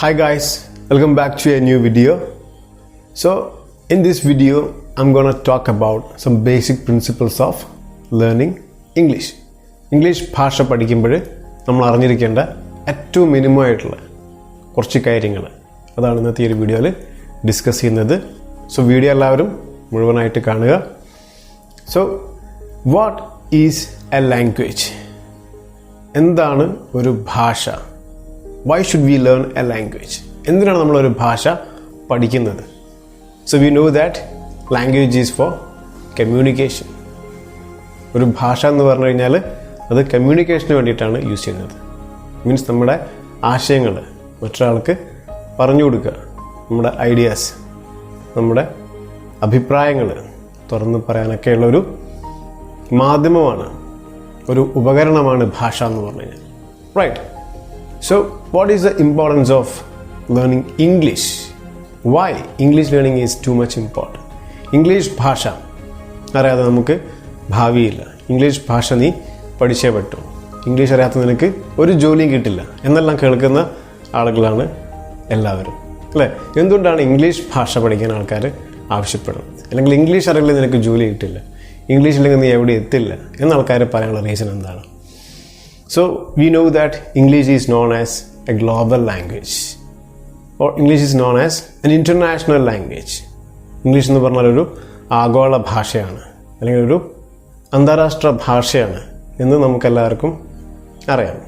Hi guys, welcome back to a new video. So in this video I'm gonna talk about some basic principles of learning English. English ഭാഷ പഠിക്കുമ്പോൾ നമ്മൾ അറിഞ്ഞിരിക്കേണ്ട ഏറ്റവും minimum ആയിട്ടുള്ള കുറച്ച് കാര്യങ്ങൾ അതാണ് ഇന്നത്തെ ഈ വീഡിയോയിൽ ഡിസ്കസ് ചെയ്യുന്നത്. സോ വീഡിയോ എല്ലാവരും മുഴുവനായിട്ട് കാണുക. So what is A language? എന്താണ് ഒരു ഭാഷ? Why should we learn a language? എന്തിനാണ് നമ്മൾ ഒരു ഭാഷ പഠിക്കുന്നത്? So we know that language is for communication. ഒരു ഭാഷ എന്ന് പറഞ്ഞു കഴിഞ്ഞാൽ അത് കമ്മ്യൂണിക്കേഷന് വേണ്ടിയിട്ടാണ് യൂസ് ചെയ്യുന്നത്. മീൻസ് നമ്മുടെ ആശയങ്ങൾ മറ്റൊരാൾക്ക് പറഞ്ഞു കൊടുക്കുക, നമ്മുടെ ഐഡിയാസ്, നമ്മുടെ അഭിപ്രായങ്ങൾ തുറന്ന് പറയാനൊക്കെയുള്ളൊരു മാധ്യമമാണ്, ഒരു ഉപകരണമാണ് ഭാഷ എന്ന് പറഞ്ഞു കഴിഞ്ഞാൽ. Right. So, what is the importance of learning English? Why English learning is too much important? English ഭാഷ അറിയാതെ നമുക്ക് ഭാവിയില്ല. ഇംഗ്ലീഷ് ഭാഷ നീ പഠിച്ചേ പറ്റൂ. ഇംഗ്ലീഷ് അറിയാത്ത നിനക്ക് ഒരു ജോലിയും കിട്ടില്ല എന്നെല്ലാം കേൾക്കുന്ന ആളുകളാണ് എല്ലാവരും, അല്ലേ? എന്തുകൊണ്ടാണ് ഇംഗ്ലീഷ് ഭാഷ പഠിക്കാൻ ആൾക്കാർ ആവശ്യപ്പെടുന്നത്? അല്ലെങ്കിൽ ഇംഗ്ലീഷ് അറിയില്ല നിനക്ക് ജോലി കിട്ടില്ല, ഇംഗ്ലീഷ് ഇല്ലെങ്കിൽ നീ എവിടെ എത്തില്ല എന്ന് ആൾക്കാർ പറയാനുള്ള റീസൺ എന്താണ്? So we know that English is known as a global language, or English is known as an international language. English എന്ന് പറഞ്ഞാൽ ഒരു ആഗോള ഭാഷയാണ്, അല്ലെങ്കിൽ ഒരു അന്താരാഷ്ട്ര ഭാഷയാണ് എന്ന് നമുക്കെല്ലാവർക്കും അറിയാം.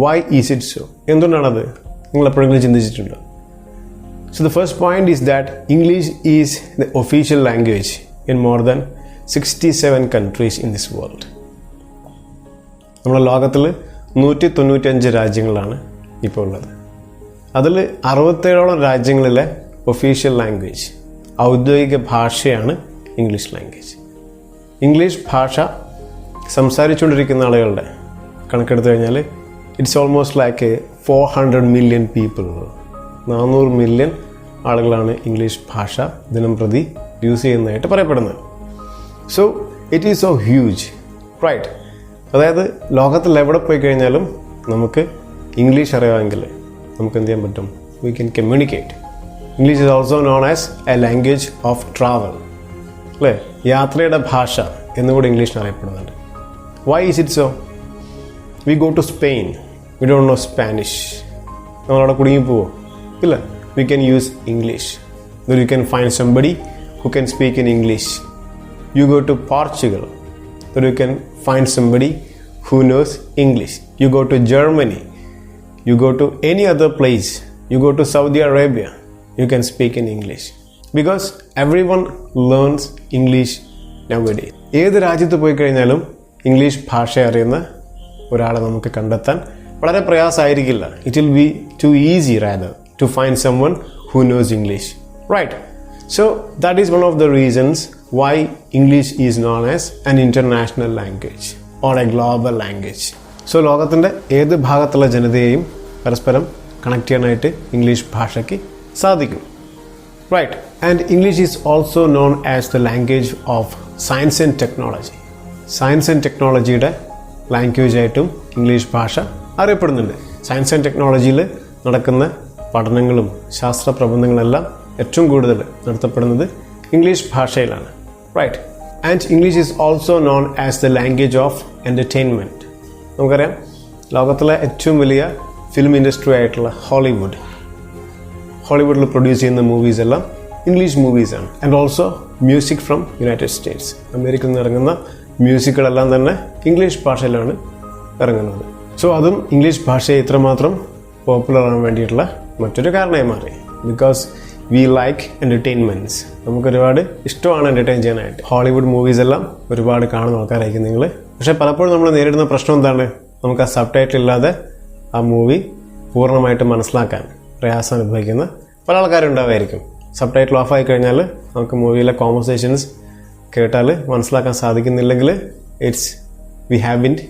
Why is it so? എന്തുകൊണ്ടാണത്? നിങ്ങൾ എപ്പോഴെങ്കിലും ചിന്തിച്ചിട്ടുണ്ടോ? So the first point is that English is the official language in more than 67 countries in this world. നമ്മുടെ ലോകത്തിൽ 195 രാജ്യങ്ങളാണ് ഇപ്പോൾ ഉള്ളത്. അതിൽ 67ഓളം രാജ്യങ്ങളിലെ ഒഫീഷ്യൽ ലാംഗ്വേജ്, ഔദ്യോഗിക ഭാഷയാണ് ഇംഗ്ലീഷ് ലാംഗ്വേജ്. ഇംഗ്ലീഷ് ഭാഷ സംസാരിച്ചുകൊണ്ടിരിക്കുന്ന ആളുകളുടെ കണക്കെടുത്തു കഴിഞ്ഞാൽ it's almost like 400 million people. 400 million ആളുകളാണ് ഇംഗ്ലീഷ് ഭാഷ ദിനം പ്രതി യൂസ് ചെയ്യുന്നതായിട്ട് പറയപ്പെടുന്നത്. So it is so huge, right? അതായത് ലോകത്തിൽ എവിടെ പോയി കഴിഞ്ഞാലും നമുക്ക് ഇംഗ്ലീഷ് അറിയാമെങ്കിൽ നമുക്ക് എന്ത് ചെയ്യാൻ പറ്റും? We can communicate. English is also known as a language of travel, അല്ലേ? യാത്രയുടെ ഭാഷ എന്നുകൂടി ഇംഗ്ലീഷിന് അറിയപ്പെടുന്നുണ്ട്. Why is it so? We go to Spain, we don't know Spanish. നമ്മളവിടെ കുടുങ്ങി പോവോ? ഇല്ല. We can use English. You can find somebody who can speak in English. You go to Portugal, that you can find somebody who knows English. You go to Germany, you go to any other place, you go to Saudi Arabia, you can speak in English because everyone learns English nowadays. ഏത് രാജ്യത്ത് പോയി കഴിഞ്ഞാലും English ഭാഷ അറിയുന്ന ഒരാളെ നമുക്ക് കണ്ടെത്താൻ വളരെ പ്രയാസമായിരിക്കില്ല. It will be too easy rather to find someone who knows English, right? So that is one of the reasons why English is known as an international language or a global language. So ലോകത്തിൻ്റെ ഏത് ഭാഗത്തുള്ള ജനതയെയും പരസ്പരം connect ചെയ്യാനായിട്ട് English ഭാഷയ്ക്ക് സാധിക്കും, right? And English is also known as the language of science and technology. Science and ടെക്നോളജിയുടെ language ആയിട്ടും English ഭാഷ അറിയപ്പെടുന്നുണ്ട്. സയൻസ് ആൻഡ് ടെക്നോളജിയിൽ നടക്കുന്ന പഠനങ്ങളും ശാസ്ത്ര പ്രബന്ധങ്ങളെല്ലാം ഏറ്റവും കൂടുതൽ നടത്തപ്പെടുന്നത് ഇംഗ്ലീഷ് ഭാഷയിലാണ്, right? And English is also known as the language of entertainment. നമുക്കറിയാം ലോകത്തിലെ ഏറ്റവും വലിയ ഫിലിം ഇൻഡസ്ട്രി ആയിട്ടുള്ള ഹോളിവുഡിൽ പ്രൊഡ്യൂസ് ചെയ്യുന്ന മൂവീസ് എല്ലാം ഇംഗ്ലീഷ് മൂവീസാണ്. And also music from United States. അമേരിക്കയിൽ നിന്ന് ഇറങ്ങുന്ന മ്യൂസിക്കുകളെല്ലാം തന്നെ ഇംഗ്ലീഷ് ഭാഷയിലാണ് ഇറങ്ങുന്നത്. സോ അതും ഇംഗ്ലീഷ് ഭാഷയെ ഇത്രമാത്രം പോപ്പുലർ ആകാൻ വേണ്ടിയിട്ടുള്ള മറ്റൊരു കാരണമായി മാറി. Because we like entertainments. നമുക്ക് ഒരുപാട് ഇഷ്ടമാണ് എൻ്റർടൈൻ ചെയ്യാനായിട്ട്. ഹോളിവുഡ് മൂവീസ് എല്ലാം ഒരുപാട് കാണുന്ന ആൾക്കാരായിരിക്കും നിങ്ങൾ. പക്ഷേ പലപ്പോഴും നമ്മൾ നേരിടുന്ന പ്രശ്നം എന്താണ്? നമുക്ക് ആ സബ് ടൈറ്റിൽ ഇല്ലാതെ ആ മൂവി പൂർണ്ണമായിട്ട് മനസ്സിലാക്കാൻ പ്രയാസം അനുഭവിക്കുന്ന പല ആൾക്കാരുണ്ടാവുമായിരിക്കും. സബ് ടൈറ്റിൽ ഓഫായി കഴിഞ്ഞാൽ നമുക്ക് മൂവിയിലെ കോൺവെർസേഷൻസ് കേട്ടാൽ മനസ്സിലാക്കാൻ സാധിക്കുന്നില്ലെങ്കിൽ it's we haven't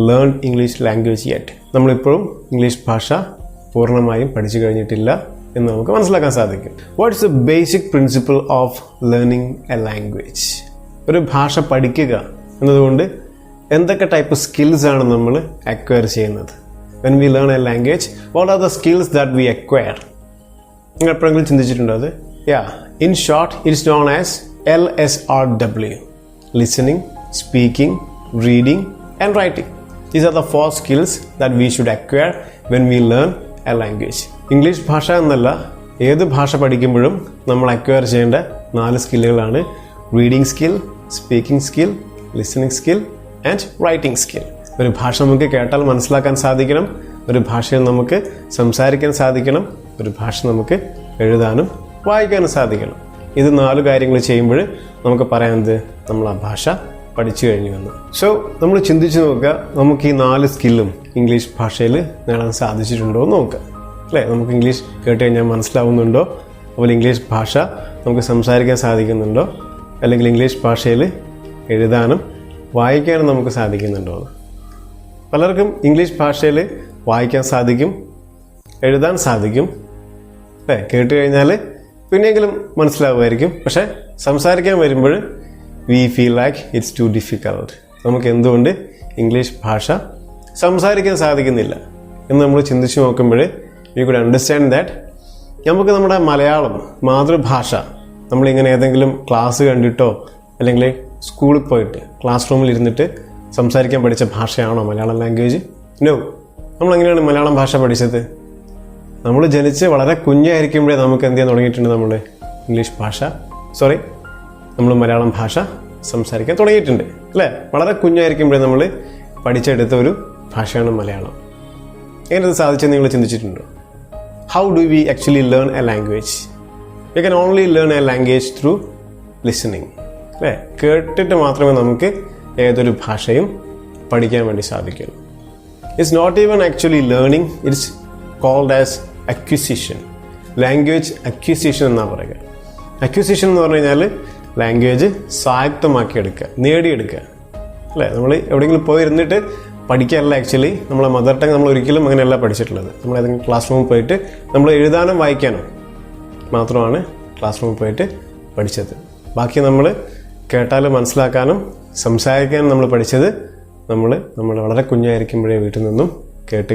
learn English language yet. നമ്മളിപ്പോഴും ഇംഗ്ലീഷ് ഭാഷ പൂർണ്ണമായും പഠിച്ചു കഴിഞ്ഞിട്ടില്ല എന്ന് നമുക്ക് മനസ്സിലാക്കാൻ സാധിക്കും. What is the basic principle of learning a language? ഒരു ഭാഷ പഠിക്കുക എന്നതുകൊണ്ട് എന്തൊക്കെ ടൈപ്പ് സ്കിൽസ് ആണ് നമ്മൾ അക്വയർ ചെയ്യുന്നത്? When we learn a language, what are the skills that we acquire? നിങ്ങൾ എപ്പോഴെങ്കിലും ചിന്തിച്ചിട്ടുണ്ടോ അത്? In short, it's known as LSRW: listening, speaking, reading and writing. These are the 4 skills that we should acquire when we learn a language. English ഭാഷ എന്നല്ല, ഏത് ഭാഷ പഠിക്കുമ്പോഴും നമ്മൾ അക്വയർ ചെയ്യേണ്ട 4 സ്കില്ലുകളാണ്: reading skill, speaking skill, listening skill and writing skill. ഒരു ഭാഷ നമുക്ക് കേട്ടാൽ മനസ്സിലാക്കാൻ സാധിക്കണം, ഒരു ഭാഷയിൽ നമുക്ക് സംസാരിക്കാൻ സാധിക്കണം, ഒരു ഭാഷ നമുക്ക് എഴുതാനും വായിക്കാനും സാധിക്കണം. ഇത് 4 കാര്യങ്ങൾ ചെയ്യുമ്പോൾ നമുക്ക് പറയാനത് നമ്മൾ ആ ഭാഷ പഠിച്ചു കഴിഞ്ഞു എന്ന്. സോ നമ്മൾ ചിന്തിച്ച് നോക്കുക, നമുക്ക് ഈ 4 സ്കില്ലും ഇംഗ്ലീഷ് ഭാഷയിൽ നേടാൻ സാധിച്ചിട്ടുണ്ടോ എന്ന് നോക്കുക. അല്ലേ, നമുക്ക് ഇംഗ്ലീഷ് കേട്ട് കഴിഞ്ഞാൽ മനസ്സിലാവുന്നുണ്ടോ? അതുപോലെ ഇംഗ്ലീഷ് ഭാഷ നമുക്ക് സംസാരിക്കാൻ സാധിക്കുന്നുണ്ടോ? അല്ലെങ്കിൽ ഇംഗ്ലീഷ് ഭാഷയിൽ എഴുതാനും വായിക്കാനും നമുക്ക് സാധിക്കുന്നുണ്ടോ? പലർക്കും ഇംഗ്ലീഷ് ഭാഷയിൽ വായിക്കാൻ സാധിക്കും, എഴുതാൻ സാധിക്കും. അല്ലേ, കേട്ട് കഴിഞ്ഞാൽ പിന്നെയെങ്കിലും മനസ്സിലാവുമായിരിക്കും. പക്ഷേ സംസാരിക്കാൻ വരുമ്പോൾ we feel like it's too difficult. നമുക്ക് എന്തുകൊണ്ട് ഇംഗ്ലീഷ് ഭാഷ സംസാരിക്കാൻ സാധിക്കുന്നില്ല എന്ന് നമ്മൾ ചിന്തിച്ച് നോക്കുമ്പോൾ യു കുഡ് അണ്ടർസ്റ്റാൻഡ് ദാറ്റ് നമുക്ക് നമ്മുടെ മലയാളം മാതൃഭാഷ നമ്മളിങ്ങനെ ഏതെങ്കിലും ക്ലാസ് കണ്ടിട്ടോ അല്ലെങ്കിൽ സ്കൂളിൽ പോയിട്ട് ക്ലാസ് റൂമിൽ ഇരുന്നിട്ട് സംസാരിക്കാൻ പഠിച്ച ഭാഷയാണോ മലയാളം ലാംഗ്വേജ്? നോ. നമ്മളെങ്ങനെയാണ് മലയാളം ഭാഷ പഠിച്ചത്? നമ്മൾ ജനിച്ച് വളരെ കുഞ്ഞായിരിക്കുമ്പോഴേ നമുക്ക് എന്ത് ചെയ്യാൻ തുടങ്ങിയിട്ടുണ്ട്? നമ്മൾ ഇംഗ്ലീഷ് ഭാഷ നമ്മൾ മലയാളം ഭാഷ സംസാരിക്കാൻ തുടങ്ങിയിട്ടുണ്ട്. അല്ലേ, വളരെ കുഞ്ഞായിരിക്കുമ്പോഴേ നമ്മൾ പഠിച്ചെടുത്ത ഒരു ഭാഷയാണ് മലയാളം. എങ്ങനെ ഇത് സാധിച്ചെന്ന് നിങ്ങൾ ചിന്തിച്ചിട്ടുണ്ടോ? How do we actually learn a language? We can only learn a language through listening. അല്ലേ, കേട്ടിട്ട് മാത്രമേ നമുക്ക് ഏതൊരു ഭാഷയും പഠിക്കാൻ വേണ്ടി സാധിക്കുള്ളൂ. It's not even actually learning, it's called as acquisition. Language acquisition എന്നാണ് പറയുക. അക്വിസിഷൻ എന്ന് പറഞ്ഞു കഴിഞ്ഞാൽ ലാംഗ്വേജ് സ്വായത്തമാക്കിയെടുക്കുക, നേടിയെടുക്കുക. അല്ലേ, നമ്മൾ എവിടെയെങ്കിലും പോയിരുന്നിട്ട് പഠിക്കാനല്ല. ആക്ച്വലി നമ്മളെ മദർ ടങ് നമ്മൾ ഒരിക്കലും അങ്ങനെയല്ല പഠിച്ചിട്ടുള്ളത്. നമ്മൾ ഏതെങ്കിലും ക്ലാസ് റൂമിൽ പോയിട്ട് നമ്മൾ എഴുതാനും വായിക്കാനും മാത്രമാണ് ക്ലാസ് റൂമിൽ പോയിട്ട് പഠിച്ചത്. ബാക്കി നമ്മൾ കേട്ടാലും മനസ്സിലാക്കാനും സംസാരിക്കാനും നമ്മൾ പഠിച്ചത് നമ്മൾ വളരെ കുഞ്ഞായിരിക്കുമ്പോഴേ വീട്ടിൽ നിന്നും കേട്ട്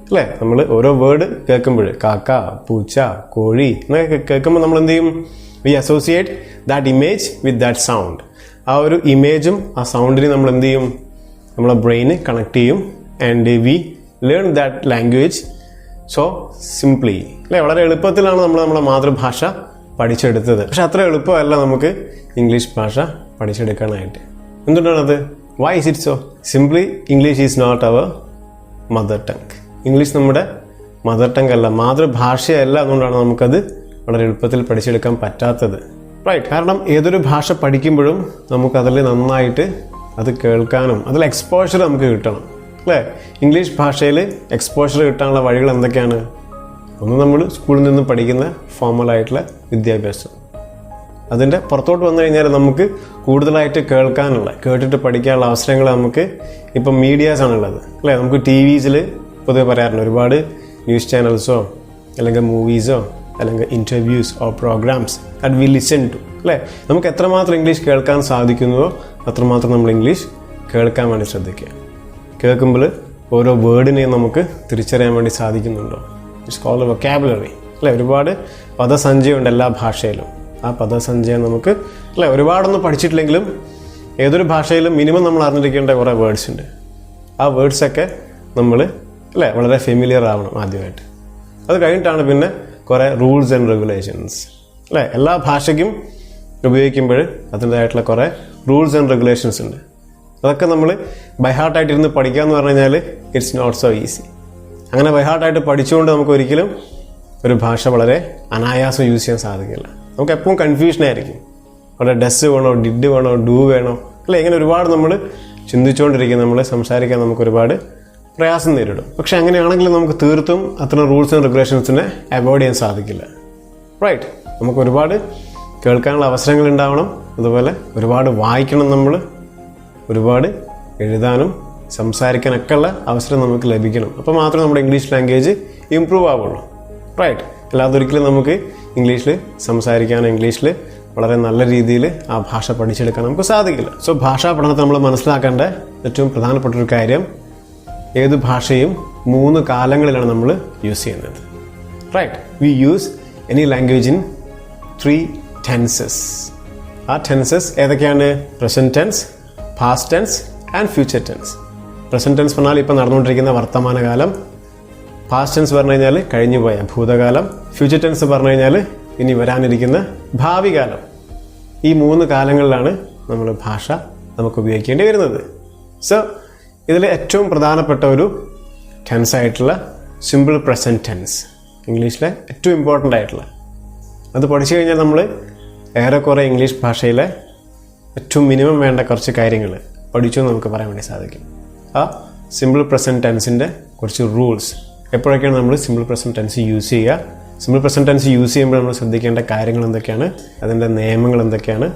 അല്ലേ, നമ്മൾ ഓരോ വേർഡ് കേൾക്കുമ്പോൾ കാക്ക, പൂച്ച, കോഴി എന്നൊക്കെ കേൾക്കുമ്പോൾ നമ്മൾ എന്ത് ചെയ്യും? We associate that image with that sound. ആ ഒരു ഇമേജും ആ സൗണ്ടിനെ നമ്മൾ എന്ത് ചെയ്യും? നമ്മളെ ബ്രെയിന് കണക്ട് ചെയ്യും. And we learn that language so simply. അല്ലേ, വളരെ എളുപ്പത്തിലാണ് നമ്മളെ മാതൃഭാഷ പഠിച്ചെടുത്തത്. പക്ഷെ അത്ര എളുപ്പമല്ല നമുക്ക് ഇംഗ്ലീഷ് ഭാഷ പഠിച്ചെടുക്കാനായിട്ട്. എന്തുകൊണ്ടാണത്? Why is it so? Simply English is not our mother tongue. English നമ്മുടെ മദർ ടങ് അല്ല, മാതൃഭാഷയല്ല. അതുകൊണ്ടാണ് നമുക്കത് വളരെ എളുപ്പത്തിൽ പഠിച്ചെടുക്കാൻ പറ്റാത്തത്. റൈറ്റ്. കാരണം ഏതൊരു ഭാഷ പഠിക്കുമ്പോഴും നമുക്കതിൽ നന്നായിട്ട് അത് കേൾക്കാനും അതിൽ എക്സ്പോഷർ നമുക്ക് കിട്ടണം. അല്ലേ, ഇംഗ്ലീഷ് ഭാഷയിൽ എക്സ്പോഷർ കിട്ടാനുള്ള വഴികൾ എന്തൊക്കെയാണ്? ഒന്ന്, നമ്മൾ സ്കൂളിൽ നിന്ന് പഠിക്കുന്ന ഫോർമലായിട്ടുള്ള വിദ്യാഭ്യാസം. അതിൻ്റെ പുറത്തോട്ട് വന്നു കഴിഞ്ഞാൽ നമുക്ക് കൂടുതലായിട്ട് കേട്ടിട്ട് പഠിക്കാനുള്ള അവസരങ്ങൾ നമുക്ക് ഇപ്പം മീഡിയാസാണുള്ളത്. അല്ലേ, നമുക്ക് TVസിൽ പൊതുവെ പറയാറുണ്ട് ഒരുപാട് ന്യൂസ് ചാനൽസോ അല്ലെങ്കിൽ മൂവീസോ അല്ലെങ്കിൽ interviews or programmes that we listen to. അല്ലേ, നമുക്ക് എത്രമാത്രം ഇംഗ്ലീഷ് കേൾക്കാൻ സാധിക്കുന്നുവോ അത്രമാത്രം നമ്മൾ ഇംഗ്ലീഷ് കേൾക്കാൻ വേണ്ടി ശ്രദ്ധിക്കുക. കേൾക്കുമ്പോൾ ഓരോ വേർഡിനെയും നമുക്ക് തിരിച്ചറിയാൻ വേണ്ടി സാധിക്കുന്നുണ്ടോ? It's called vocabulary. അല്ലേ, ഒരുപാട് പദസഞ്ചയമുണ്ട് എല്ലാ ഭാഷയിലും. ആ പദസഞ്ചയം നമുക്ക് അല്ലേ ഒരുപാടൊന്നും പഠിച്ചിട്ടില്ലെങ്കിലും ഏതൊരു ഭാഷയിലും മിനിമം നമ്മൾ അറിഞ്ഞിരിക്കേണ്ട കുറേ വേർഡ്സ് ഉണ്ട്. ആ വേർഡ്സൊക്കെ നമ്മൾ അല്ലേ വളരെ ഫെമിലിയർ ആവണം ആദ്യമായിട്ട്. അത് കഴിഞ്ഞിട്ടാണ് പിന്നെ കുറേ റൂൾസ് ആൻഡ് റെഗുലേഷൻസ്. അല്ലേ, എല്ലാ ഭാഷയ്ക്കും ഉപയോഗിക്കുമ്പോൾ അതിൻ്റെതായിട്ടുള്ള കുറേ റൂൾസ് ആൻഡ് റെഗുലേഷൻസ് ഉണ്ട്. അതൊക്കെ നമ്മൾ ബൈഹാർട്ടായിട്ടിരുന്ന് പഠിക്കുക എന്ന് പറഞ്ഞു കഴിഞ്ഞാൽ ഇറ്റ്സ് നോട്ട് സോ ഈസി. അങ്ങനെ ബൈഹാർട്ടായിട്ട് പഠിച്ചുകൊണ്ട് നമുക്ക് ഒരിക്കലും ഒരു ഭാഷ വളരെ അനായാസം യൂസ് ചെയ്യാൻ സാധിക്കില്ല. നമുക്ക് എപ്പോഴും കൺഫ്യൂഷനായിരിക്കും. അവിടെ ഡസ് വേണോ, ഡിഡ് വേണോ, ഡു വേണോ, അല്ലേ, ഇങ്ങനെ ഒരുപാട് നമ്മൾ ചിന്തിച്ചുകൊണ്ടിരിക്കും. നമ്മൾ സംസാരിക്കാൻ നമുക്ക് ഒരുപാട് പ്രയാസം നേരിടും. പക്ഷെ അങ്ങനെയാണെങ്കിൽ നമുക്ക് തീർത്തും അത്തരം റൂൾസ് ആൻഡ് റെഗുലേഷൻസിനെ അവോയ്ഡ് ചെയ്യാൻ സാധിക്കില്ല. റൈറ്റ്. നമുക്ക് ഒരുപാട് കേൾക്കാനുള്ള അവസരങ്ങൾ ഉണ്ടാവണം. അതുപോലെ ഒരുപാട് വായിക്കണം, നമ്മൾ ഒരുപാട് എഴുതാനും സംസാരിക്കാനൊക്കെ ഉള്ള അവസരം നമുക്ക് ലഭിക്കണം. അപ്പോൾ മാത്രമേ നമ്മുടെ ഇംഗ്ലീഷ് ലാംഗ്വേജ് ഇമ്പ്രൂവ് ആവുള്ളൂ. റൈറ്റ്. അല്ലാതെ ഒരിക്കലും നമുക്ക് ഇംഗ്ലീഷിൽ സംസാരിക്കാനോ ഇംഗ്ലീഷിൽ വളരെ നല്ല രീതിയിൽ ആ ഭാഷ പഠിച്ചെടുക്കാൻ നമുക്ക് സാധിക്കില്ല. സോ ഭാഷാ പഠനത്തെ നമ്മൾ മനസ്സിലാക്കേണ്ട ഏറ്റവും പ്രധാനപ്പെട്ടൊരു കാര്യം, ഏത് ഭാഷയും 3 കാലങ്ങളിലാണ് നമ്മൾ യൂസ് ചെയ്യുന്നത്. Right. We use any language in 3 tenses. ആ ടെൻസസ് ഏതൊക്കെയാണ്? Present tense, past tense and future tense. Present tense പറഞ്ഞാൽ ഇപ്പോൾ നടന്നുകൊണ്ടിരിക്കുന്ന വർത്തമാനകാലം, പാസ്റ്റ് ടെൻസ് പറഞ്ഞു കഴിഞ്ഞാൽ കഴിഞ്ഞു പോയ ഭൂതകാലം, ഫ്യൂച്ചർ ടെൻസ് പറഞ്ഞു കഴിഞ്ഞാൽ ഇനി വരാനിരിക്കുന്ന ഭാവി കാലം. ഈ 3 കാലങ്ങളിലാണ് നമ്മൾ ഭാഷ നമുക്ക് ഉപയോഗിക്കേണ്ടി വരുന്നത്. സോ ഇതിൽ ഏറ്റവും പ്രധാനപ്പെട്ട ഒരു ടെൻസ് ആയിട്ടുള്ള സിമ്പിൾ പ്രസന്റ് ടെൻസ്, ഇംഗ്ലീഷിലെ ഏറ്റവും ഇമ്പോർട്ടൻ്റ് ആയിട്ടുള്ള, അത് പഠിച്ചു കഴിഞ്ഞാൽ നമ്മൾ ഏറെക്കുറെ ഇംഗ്ലീഷ് ഭാഷയിലെ ഏറ്റവും മിനിമം വേണ്ട കുറച്ച് കാര്യങ്ങൾ പഠിച്ചു എന്ന് നമുക്ക് പറയാൻ വേണ്ടി സാധിക്കും. ആ സിമ്പിൾ പ്രസന്റ് ടെൻസിൻ്റെ കുറച്ച് റൂൾസ്, എപ്പോഴൊക്കെയാണ് നമ്മൾ സിമ്പിൾ പ്രസന്റ് ടെൻസ് യൂസ് ചെയ്യുക, സിമ്പിൾ പ്രസന്റ് ടെൻസ് യൂസ് ചെയ്യുമ്പോൾ നമ്മൾ ശ്രദ്ധിക്കേണ്ട കാര്യങ്ങൾ എന്തൊക്കെയാണ്, അതിൻ്റെ നിയമങ്ങൾ എന്തൊക്കെയാണ്,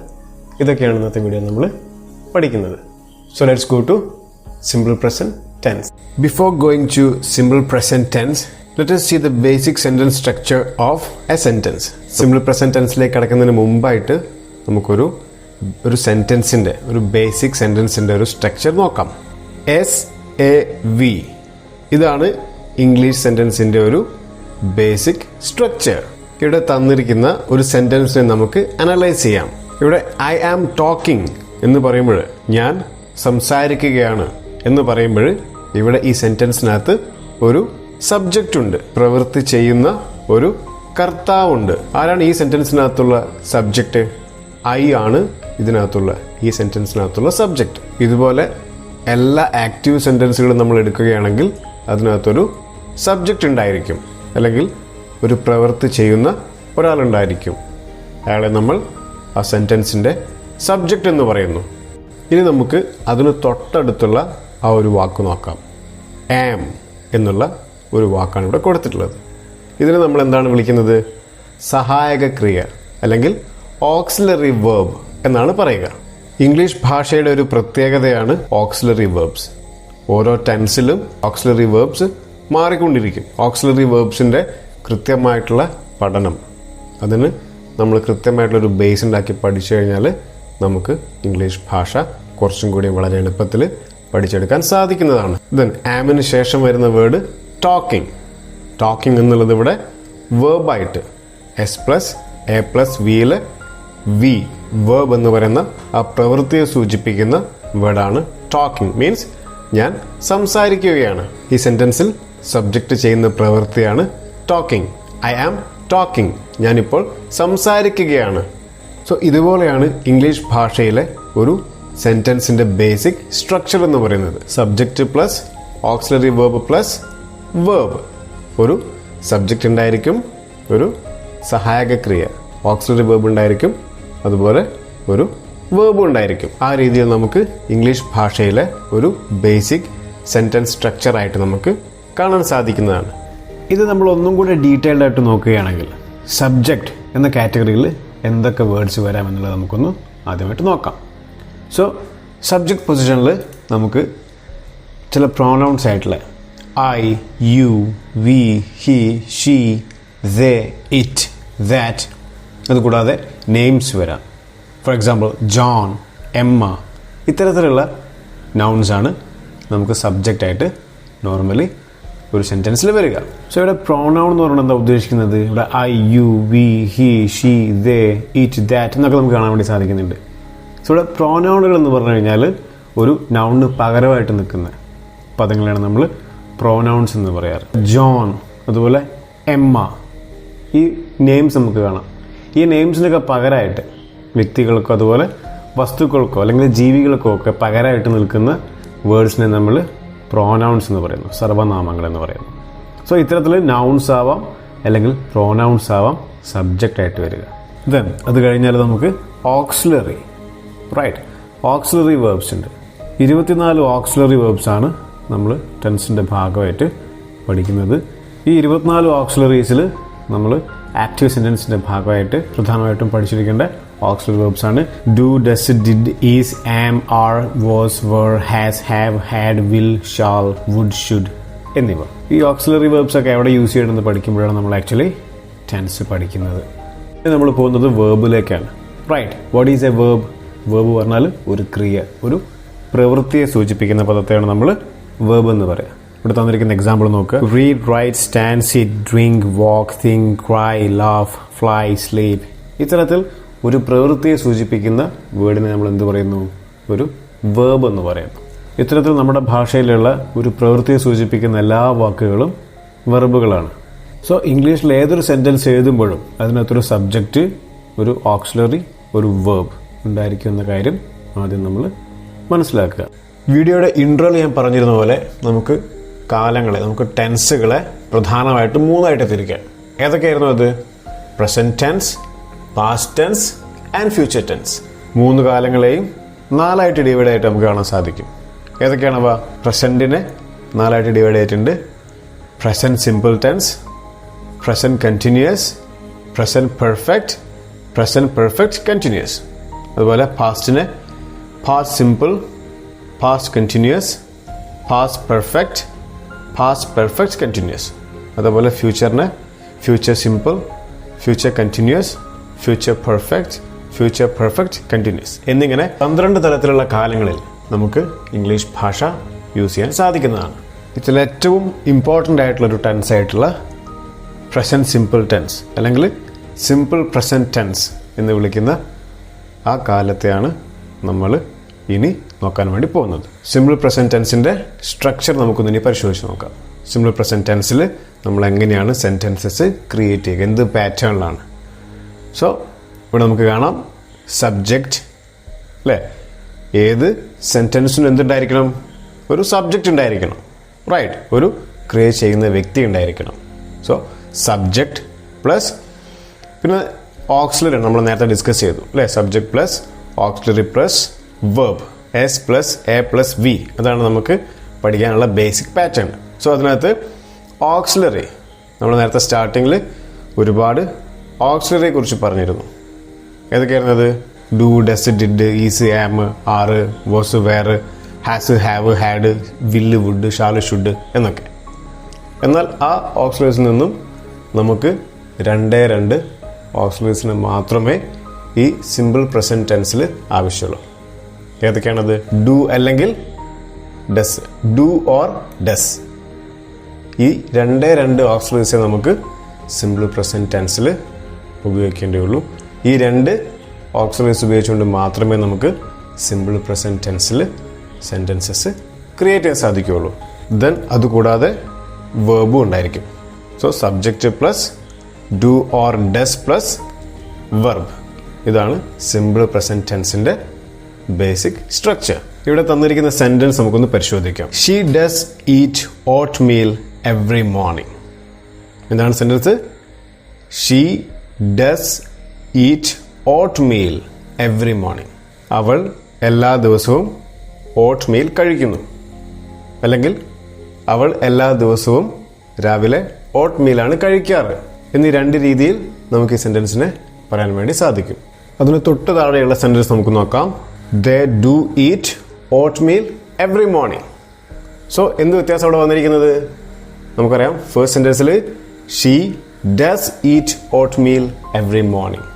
ഇതൊക്കെയാണ് ഇന്നത്തെ വീഡിയോ നമ്മൾ പഠിക്കുന്നത്. So let's go to simple present tense. Before going to simple present tense, let us see the basic sentence structure of a sentence. Simple present tense ലേക്ക് കടക്കുന്നതിന് മുമ്പായിട്ട് നമുക്കൊരു സെൻറ്റൻസിൻ്റെ ഒരു ബേസിക് സെൻറ്റൻസിൻ്റെ ഒരു സ്ട്രക്ചർ നോക്കാം. SAV, ഇതാണ് ഇംഗ്ലീഷ് സെൻറ്റൻസിൻ്റെ ഒരു ബേസിക് സ്ട്രക്ചർ. ഇവിടെ തന്നിരിക്കുന്ന ഒരു സെൻറ്റൻസിനെ നമുക്ക് അനലൈസ് ചെയ്യാം. ഇവിടെ ഐ ആം ടോക്കിംഗ് എന്ന് പറയുമ്പോൾ, ഞാൻ സംസാരിക്കുകയാണ് എന്ന് പറയുമ്പോൾ, ഇവിടെ ഈ സെന്റൻസിനകത്ത് ഒരു സബ്ജക്റ്റ് ഉണ്ട്, പ്രവൃത്തി ചെയ്യുന്ന ഒരു കർത്താവുണ്ട്. ആരാണ് ഈ സെന്റൻസിനകത്തുള്ള സബ്ജക്റ്റ്? ഐ ആണ് ഇതിനകത്തുള്ള, ഈ സെന്റൻസിനകത്തുള്ള സബ്ജക്റ്റ്. ഇതുപോലെ എല്ലാ ആക്റ്റീവ് സെന്റൻസുകളും നമ്മൾ എടുക്കുകയാണെങ്കിൽ അതിനകത്തൊരു സബ്ജക്റ്റ് ഉണ്ടായിരിക്കും, അല്ലെങ്കിൽ ഒരു പ്രവൃത്തി ചെയ്യുന്ന ഒരാളുണ്ടായിരിക്കും. അയാളെ നമ്മൾ ആ സെന്റൻസിൻ്റെ സബ്ജക്റ്റ് എന്ന് പറയുന്നു. ഇനി നമുക്ക് അതിന് തൊട്ടടുത്തുള്ള ആ ഒരു വാക്ക് നോക്കാം. ആം എന്നുള്ള ഒരു വാക്കാണ് ഇവിടെ കൊടുത്തിട്ടുള്ളത്. ഇതിന് നമ്മൾ എന്താണ് വിളിക്കുന്നത്? സഹായക ക്രിയ, അല്ലെങ്കിൽ ഓക്സിലറി വേർബ് എന്നാണ് പറയുക. ഇംഗ്ലീഷ് ഭാഷയുടെ ഒരു പ്രത്യേകതയാണ് ഓക്സിലറി വേർബ്സ്. ഓരോ ടെൻസിലും ഓക്സിലറി വേർബ്സ് മാറിക്കൊണ്ടിരിക്കും. ഓക്സിലറി വേർബ്സിൻ്റെ കൃത്യമായിട്ടുള്ള പഠനം, അതിന് നമ്മൾ കൃത്യമായിട്ടുള്ളൊരു ബേസ് ഉണ്ടാക്കി പഠിച്ചു കഴിഞ്ഞാൽ നമുക്ക് ഇംഗ്ലീഷ് ഭാഷ കുറച്ചും കൂടി വളരെ എളുപ്പത്തിൽ പഠിച്ചെടുക്കാൻ സാധിക്കുന്നതാണ്. ദെൻ ആമിന് ശേഷം വരുന്ന വേർഡ് ടോക്കിംഗ്. ടോക്കിംഗ് എന്നുള്ളത് ഇവിടെ വേർബായിട്ട് S+A+V വി വേർബ് എന്ന് പറയുന്ന ആ പ്രവൃത്തിയെ സൂചിപ്പിക്കുന്ന വേർഡാണ് ടോക്കിംഗ്. മീൻസ് ഞാൻ സംസാരിക്കുകയാണ്. ഈ സെന്റൻസിൽ സബ്ജക്റ്റ് ചെയ്യുന്ന പ്രവൃത്തിയാണ് ടോക്കിംഗ്. ഐ ആം ടോക്കിംഗ്, ഞാനിപ്പോൾ സംസാരിക്കുകയാണ്. സോ ഇതുപോലെയാണ് ഇംഗ്ലീഷ് ഭാഷയിലെ ഒരു സെന്റൻസിന്റെ ബേസിക് സ്ട്രക്ചർ എന്ന് പറയുന്നത്. Subject plus auxiliary verb plus verb. ഒരു സബ്ജക്റ്റ് ഉണ്ടായിരിക്കും, ഒരു സഹായക ക്രിയ ഓക്സിലറി വേർബ് ഉണ്ടായിരിക്കും, അതുപോലെ ഒരു വേർബ് ഉണ്ടായിരിക്കും. ആ രീതിയിൽ നമുക്ക് ഇംഗ്ലീഷ് ഭാഷയിലെ ഒരു ബേസിക് സെന്റൻസ് സ്ട്രക്ചർ ആയിട്ട് നമുക്ക് കാണാൻ സാധിക്കുന്നതാണ്. ഇത് നമ്മൾ ഒന്നും കൂടെ ഡീറ്റെയിൽഡ് ആയിട്ട് നോക്കുകയാണെങ്കിൽ സബ്ജക്റ്റ് എന്ന കാറ്റഗറിയിൽ എന്തൊക്കെ വേർഡ്സ് വരാമെന്നുള്ളത് നമുക്കൊന്ന് ആദ്യമായിട്ട് നോക്കാം. സോ സബ്ജക്റ്റ് പൊസിഷനിൽ നമുക്ക് ചില പ്രോനൗൺസ് ആയിട്ടുള്ള I, you, we, he, she, they, it, that, അതുകൂടാതെ നെയിംസ് വരാം. ഫോർ എക്സാമ്പിൾ ജോൺ, എമ്മ, ഇത്തരത്തിലുള്ള നൗൺസാണ് നമുക്ക് സബ്ജക്റ്റായിട്ട് നോർമലി ഒരു സെൻറ്റൻസിൽ വരിക. സോ ഇവിടെ പ്രോനൗൺ എന്ന് പറഞ്ഞാൽ എന്താ ഉദ്ദേശിക്കുന്നത്? ഇവിടെ I, you, we, he, she, they, it, that എന്നൊക്കെ നമുക്ക് കാണാൻ വേണ്ടി സാധിക്കുന്നുണ്ട്. സോ ഇവിടെ പ്രോനൗണുകൾ എന്ന് പറഞ്ഞു കഴിഞ്ഞാൽ ഒരു നൗണിന് പകരമായിട്ട് നിൽക്കുന്ന പദങ്ങളാണ് നമ്മൾ പ്രോനൗൺസ് എന്ന് പറയാറ്. ജോൺ, അതുപോലെ എമ്മ, ഈ നെയിംസ് നമുക്ക് കാണാം. ഈ നെയിംസിനൊക്കെ പകരമായിട്ട് വ്യക്തികൾക്കോ അതുപോലെ വസ്തുക്കൾക്കോ അല്ലെങ്കിൽ ജീവികൾക്കോ ഒക്കെ പകരമായിട്ട് നിൽക്കുന്ന വേർഡ്സിനെ നമ്മൾ പ്രോനൗൺസ് എന്ന് പറയുന്നു, സർവനാമങ്ങൾ എന്ന് പറയുന്നു. സോ ഇത്തരത്തിൽ നൗൺസ് ആവാം അല്ലെങ്കിൽ പ്രോനൗൺസ് ആവാം സബ്ജക്റ്റ് ആയിട്ട് വരിക. ദെൻ അത് കഴിഞ്ഞാൽ നമുക്ക് ഓക്സിലറി, റൈറ്റ്, ഓക്സിലറി വേർബ്സ് ഉണ്ട്. 24 ഓക്സിലറി വേർബ്സ് ആണ് നമ്മൾ ടെൻസിൻ്റെ ഭാഗമായിട്ട് പഠിക്കുന്നത്. ഈ 24 ഓക്സിലറീസിൽ നമ്മൾ ആക്റ്റീവ് സെൻറ്റൻസിൻ്റെ ഭാഗമായിട്ട് പ്രധാനമായിട്ടും പഠിച്ചിരിക്കേണ്ട ഓക്സിലറി വേർബ്സ് ആണ് do, does, did, is, am, are, was, were, has, have, had, will, shall, would, should എന്നിവ. ഈ ഓക്സിലറി വേർബ്സ് ഒക്കെ എവിടെ യൂസ് ചെയ്യണമെന്ന് പഠിക്കുമ്പോഴാണ് നമ്മൾ ആക്ച്വലി ടെൻസ് പഠിക്കുന്നത്. നമ്മൾ പോകുന്നത് വേർബിലേക്കാണ്. Right, what is a verb? Verb പറഞ്ഞാൽ ഒരു ക്രിയ, ഒരു പ്രവൃത്തിയെ സൂചിപ്പിക്കുന്ന പദത്തെയാണ് നമ്മൾ വേർബ് എന്ന് പറയുക. ഇവിടെ തന്നിരിക്കുന്ന എക്സാമ്പിൾ നോക്ക്. Read, write, stand, sit, drink, walk, think, cry, laugh, fly, sleep. ഇത്തരത്തിൽ ഒരു പ്രവൃത്തിയെ സൂചിപ്പിക്കുന്ന വേർഡിനെ നമ്മൾ എന്ത് പറയുന്നു? ഒരു വേർബ് എന്ന് പറയുന്നു. ഇത്തരത്തിൽ നമ്മുടെ ഭാഷയിലുള്ള ഒരു പ്രവൃത്തിയെ സൂചിപ്പിക്കുന്ന എല്ലാ വാക്കുകളും വെർബുകളാണ്. സോ ഇംഗ്ലീഷിൽ ഏതൊരു സെൻറ്റൻസ് എഴുതുമ്പോഴും അതിനകത്തൊരു സബ്ജക്റ്റ്, ഒരു ഓക്സിലറി, ഒരു വേർബ് ഉണ്ടായിരിക്കും എന്ന കാര്യം ആദ്യം നമ്മൾ മനസ്സിലാക്കുക. വീഡിയോയുടെ ഇൻട്രോയിൽ ഞാൻ പറഞ്ഞിരുന്ന പോലെ നമുക്ക് കാലങ്ങളെ, നമുക്ക് ടെൻസുകളെ പ്രധാനമായിട്ട് 3ആയിട്ട് തിരിക്കാം. ഏതൊക്കെയായിരുന്നു അത്? Present tense, past tense and future tense. 3 കാലങ്ങളെയും 4ആയിട്ട് ഡിവൈഡ് ആയിട്ട് നമുക്ക് കാണാൻ സാധിക്കും. ഏതൊക്കെയാണവ? പ്രസന്റിനെ 4ആയിട്ട് ഡിവൈഡ് ചെയ്തിട്ടുണ്ട്. Present simple tense, present continuous, present perfect, present perfect continuous. അതുപോലെ പാസ്റ്റിനെ past simple, past continuous, past perfect, past perfect continuous. അതുപോലെ ഫ്യൂച്ചറിനെ future simple, future continuous, future perfect, future perfect continuous എന്നിങ്ങനെ 12 തരത്തിലുള്ള കാലങ്ങളിൽ നമുക്ക് ഇംഗ്ലീഷ് ഭാഷ യൂസ് ചെയ്യാൻ സാധിക്കുന്നതാണ്. ഇതിൽ ഏറ്റവും ഇമ്പോർട്ടൻ്റ് ആയിട്ടുള്ളൊരു ടെൻസ് ആയിട്ടുള്ള പ്രസന്റ് സിമ്പിൾ ടെൻസ് അല്ലെങ്കിൽ സിമ്പിൾ പ്രസന്റ് ടെൻസ് എന്ന് വിളിക്കുന്ന ആ കാലത്തെയാണ് നമ്മൾ ഇനി നോക്കാൻ വേണ്ടി പോകുന്നത്. സിമ്പിൾ പ്രസന്റ് ടെൻസിൻ്റെ സ്ട്രക്ചർ നമുക്കൊന്ന് ഇനി പരിശോധിച്ച് നോക്കാം. സിമ്പിൾ പ്രസന്റ് ടെൻസിൽ നമ്മൾ എങ്ങനെയാണ് സെൻറ്റൻസസ് ക്രിയേറ്റ് ചെയ്യുക, എന്ത് പാറ്റേണിലാണ്. സോ ഇവിടെ നമുക്ക് കാണാം സബ്ജക്റ്റ് അല്ലേ. ഏത് സെൻറ്റൻസിനും എന്തുണ്ടായിരിക്കണം? ഒരു സബ്ജക്റ്റ് ഉണ്ടായിരിക്കണം, റൈറ്റ്. ഒരു ക്രിയേറ്റ് ചെയ്യുന്ന വ്യക്തി ഉണ്ടായിരിക്കണം. സോ സബ്ജക്റ്റ് പ്ലസ് പിന്നെ ഓക്സിലറി നമ്മൾ നേരത്തെ ഡിസ്കസ് ചെയ്തു അല്ലേ. Subject plus auxiliary plus verb, S plus A plus V. അതാണ് നമുക്ക് പഠിക്കാനുള്ള ബേസിക് പാറ്റേൺ. സോ അതിനകത്ത് ഓക്സിലറി നമ്മൾ നേരത്തെ സ്റ്റാർട്ടിങ്ങിൽ ഒരുപാട് ഓക്സിലറിയെ കുറിച്ച് പറഞ്ഞിരുന്നു. ഏതൊക്കെയായിരുന്നത്? Do, does, did, is, am, are, was, were, has, have, had, will, would, shall, should എന്നൊക്കെ. എന്നാൽ ആ ഓക്സിലറീസിൽ നിന്നും നമുക്ക് 2 ഓക്സിലറീസിന് മാത്രമേ ഈ സിമ്പിൾ പ്രസന്റ് ടെൻസിൽ ആവശ്യമുള്ളൂ. ഏതൊക്കെയാണത്? ഡു അല്ലെങ്കിൽ ഡസ്, ഡു ഓർ ഡസ്. ഈ 2 ഓക്സിലറീസെ നമുക്ക് സിമ്പിൾ പ്രസന്റ് ടെൻസിൽ ഉപയോഗിക്കേണ്ടിയുള്ളൂ. ഈ 2 ഓക്സിലറീസ് ഉപയോഗിച്ചുകൊണ്ട് മാത്രമേ നമുക്ക് സിമ്പിൾ പ്രസന്റ് ടെൻസിൽ സെൻറ്റൻസസ് ക്രിയേറ്റ് ചെയ്യാൻ സാധിക്കുകയുള്ളൂ. ദെൻ അതുകൂടാതെ വേർബും ഉണ്ടായിരിക്കും. So subject plus do or does plus verb. ഇതാണ് സിമ്പിൾ പ്രസന്റ് ടെൻസിൻ്റെ ബേസിക് സ്ട്രക്ചർ. ഇവിടെ തന്നിരിക്കുന്ന സെൻറ്റൻസ് നമുക്കൊന്ന് പരിശോധിക്കാം. She does eat oatmeal every morning. എന്താണ് sentence? She does eat oatmeal every morning. അവൾ എല്ലാ ദിവസവും ഓട്ട് മീൽ കഴിക്കുന്നു. അല്ലെങ്കിൽ അവൾ എല്ലാ ദിവസവും രാവിലെ ഓട്ട് മീലാണ് കഴിക്കാറ്. എന്നീ 2 രീതിയിൽ നമുക്ക് ഈ സെൻറ്റൻസിനെ പറയാൻ വേണ്ടി സാധിക്കും. അതിന് തൊട്ട് താഴെയുള്ള സെൻറ്റൻസ് നമുക്ക് നോക്കാം. They do eat oatmeal every morning. So എന്ത് വ്യത്യാസം അവിടെ വന്നിരിക്കുന്നത്? നമുക്കറിയാം ഫസ്റ്റ് സെൻറ്റൻസിൽ she does eat oatmeal every morning.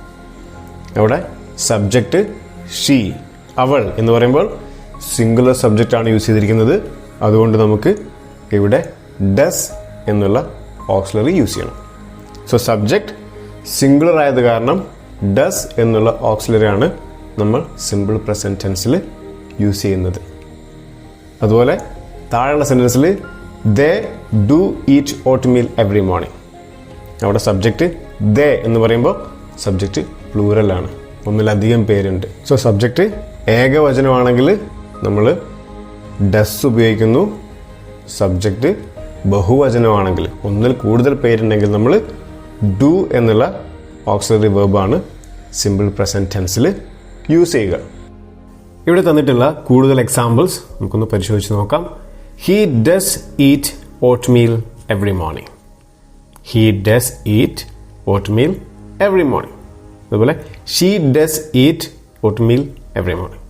അവിടെ സബ്ജക്റ്റ് ഷീ, അവൾ എന്ന് പറയുമ്പോൾ സിംഗുലർ സബ്ജക്റ്റ് ആണ് യൂസ് ചെയ്തിരിക്കുന്നത്. അതുകൊണ്ട് നമുക്ക് ഇവിടെ ഡസ് എന്നുള്ള ഓക്സിലറി യൂസ് ചെയ്യണം. സോ സബ്ജക്റ്റ് സിംഗുലർ ആയത് കാരണം ഡസ് എന്നുള്ള ഓക്സിലറി ആണ് നമ്മൾ സിമ്പിൾ പ്രസന്റ് ടെൻസിൽ യൂസ് ചെയ്യുന്നത്. അതുപോലെ താഴെയുള്ള സെൻറ്റൻസിൽ they do eat oatmeal every morning. അവിടെ സബ്ജക്റ്റ് ദേ എന്ന് പറയുമ്പോൾ സബ്ജക്റ്റ് പ്ലൂറലാണ്, ഒന്നിലധികം പേരുണ്ട്. സോ സബ്ജക്റ്റ് ഏകവചനമാണെങ്കിൽ നമ്മൾ ഡസ് ഉപയോഗിക്കുന്നു. സബ്ജക്റ്റ് ബഹുവചനമാണെങ്കിൽ, ഒന്നിൽ കൂടുതൽ പേരുണ്ടെങ്കിൽ നമ്മൾ ഡു എന്നുള്ള ഓക്സിലറി വെർബാണ് സിമ്പിൾ പ്രസന്റ് ടെൻസിൽ യൂസ് ചെയ്യുക. ഇവിടെ തന്നിട്ടുള്ള കൂടുതൽ എക്സാമ്പിൾസ് നമുക്കൊന്ന് പരിശോധിച്ച് നോക്കാം. He does eat oatmeal every morning. He does eat oatmeal every morning. അതുപോലെ she does eat oatmeal every morning.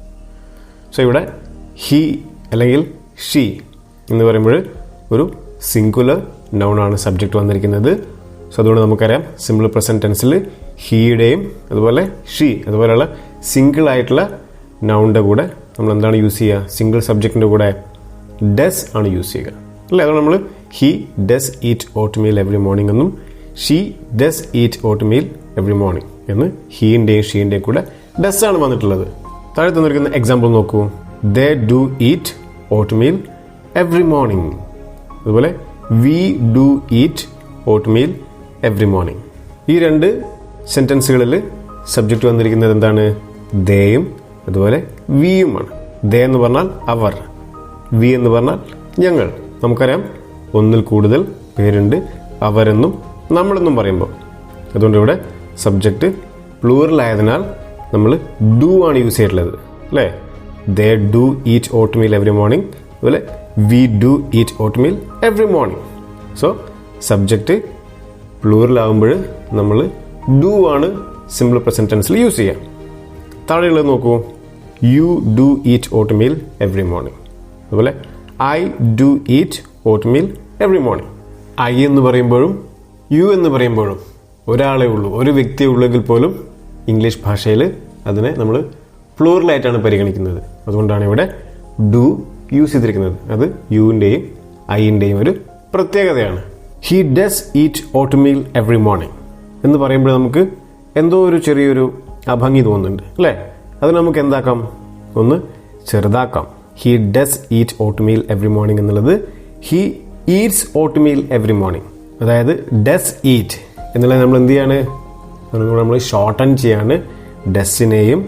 So ഇവിടെ ഹി അല്ലെങ്കിൽ ഷീ എന്ന് പറയുമ്പോൾ ഒരു സിംഗുലർ നൗണാണ് സബ്ജക്റ്റ് വന്നിരിക്കുന്നത്. സോ അതുകൊണ്ട് നമുക്കറിയാം സിമ്പിൾ പ്രസന്റ് ടെൻസിൽ ഹീയുടെയും അതുപോലെ ഷീ അതുപോലെയുള്ള സിംഗിൾ ആയിട്ടുള്ള നൗണിൻ്റെ കൂടെ നമ്മൾ എന്താണ് യൂസ് ചെയ്യുക? സിംഗിൾ സബ്ജക്റ്റിൻ്റെ കൂടെ ഡസ് ആണ് യൂസ് ചെയ്യുക. അല്ലേ? അതുകൊണ്ട് നമ്മൾ he does eat oatmeal every morning എന്നും she does eat oatmeal every morning എന്ന് ഹീൻ്റെയും ഷീൻ്റെയും കൂടെ ഡസ് ആണ് വന്നിട്ടുള്ളത്. താഴെ തന്നിരിക്കുന്ന എക്സാമ്പിൾ നോക്കൂ. They do eat oatmeal every morning. അതുപോലെ we do eat oatmeal every morning. ഈ രണ്ട് സെൻറ്റൻസുകളിൽ സബ്ജക്റ്റ് വന്നിരിക്കുന്നത് എന്താണ്? ദേയും അതുപോലെ വിയുമാണ്. ദേ എന്ന് പറഞ്ഞാൽ അവർ, വി എന്ന് പറഞ്ഞാൽ ഞങ്ങൾ. നമുക്കറിയാം ഒന്നിൽ കൂടുതൽ പേരുണ്ട് അവരെന്നും നമ്മളെന്നും പറയുമ്പോൾ. അതുകൊണ്ട് ഇവിടെ സബ്ജക്റ്റ് പ്ലൂറൽ ആയതിനാൽ നമ്മൾ ഡു ആണ് യൂസ് ചെയ്തിട്ടുള്ളത്, അല്ലേ? They do eat oatmeal every morning, അതുപോലെ we do eat oatmeal every morning. So subject plural ആകുമ്പോൾ നമ്മൾ ഡു ആണ് സിമ്പിൾ പ്രസന്റ് ടെൻസിൽ യൂസ് ചെയ്യുക. താഴെയുള്ളത് നോക്കൂ. You do eat oatmeal every morning. അതുപോലെ I do eat oatmeal every morning. I എന്ന് പറയുമ്പോഴും യു എന്ന് പറയുമ്പോഴും ഒരാളെ ഉള്ളൂ, ഒരു വ്യക്തിയെ ഉള്ളെങ്കിൽ പോലും ഇംഗ്ലീഷ് ഭാഷയിൽ അതിനെ നമ്മൾ പ്ലൂറലായിട്ടാണ് പരിഗണിക്കുന്നത്. അതുകൊണ്ടാണ് ഇവിടെ ഡു യൂസ് ചെയ്തിരിക്കുന്നത്. അത് യുവിൻ്റെയും ഐൻ്റെയും ഒരു പ്രത്യേകതയാണ്. He does eat oatmeal every morning എന്ന് പറയുമ്പോൾ നമുക്ക് എന്തോ ഒരു ചെറിയൊരു അഭംഗി തോന്നുന്നുണ്ട്, അല്ലേ? അത് നമുക്ക് എന്താക്കാം? ഒന്ന് ചെറുതാക്കാം. He does eat oatmeal every morning എന്നുള്ളത് he eats oatmeal every morning. അതായത് ഡസ് ഈറ്റ് എന്നുള്ളത് നമ്മൾ എന്ത് ചെയ്യാണ്? നമ്മൾ ഷോർട്ടൺ ചെയ്യാണ്. ഡസ്സിനെയും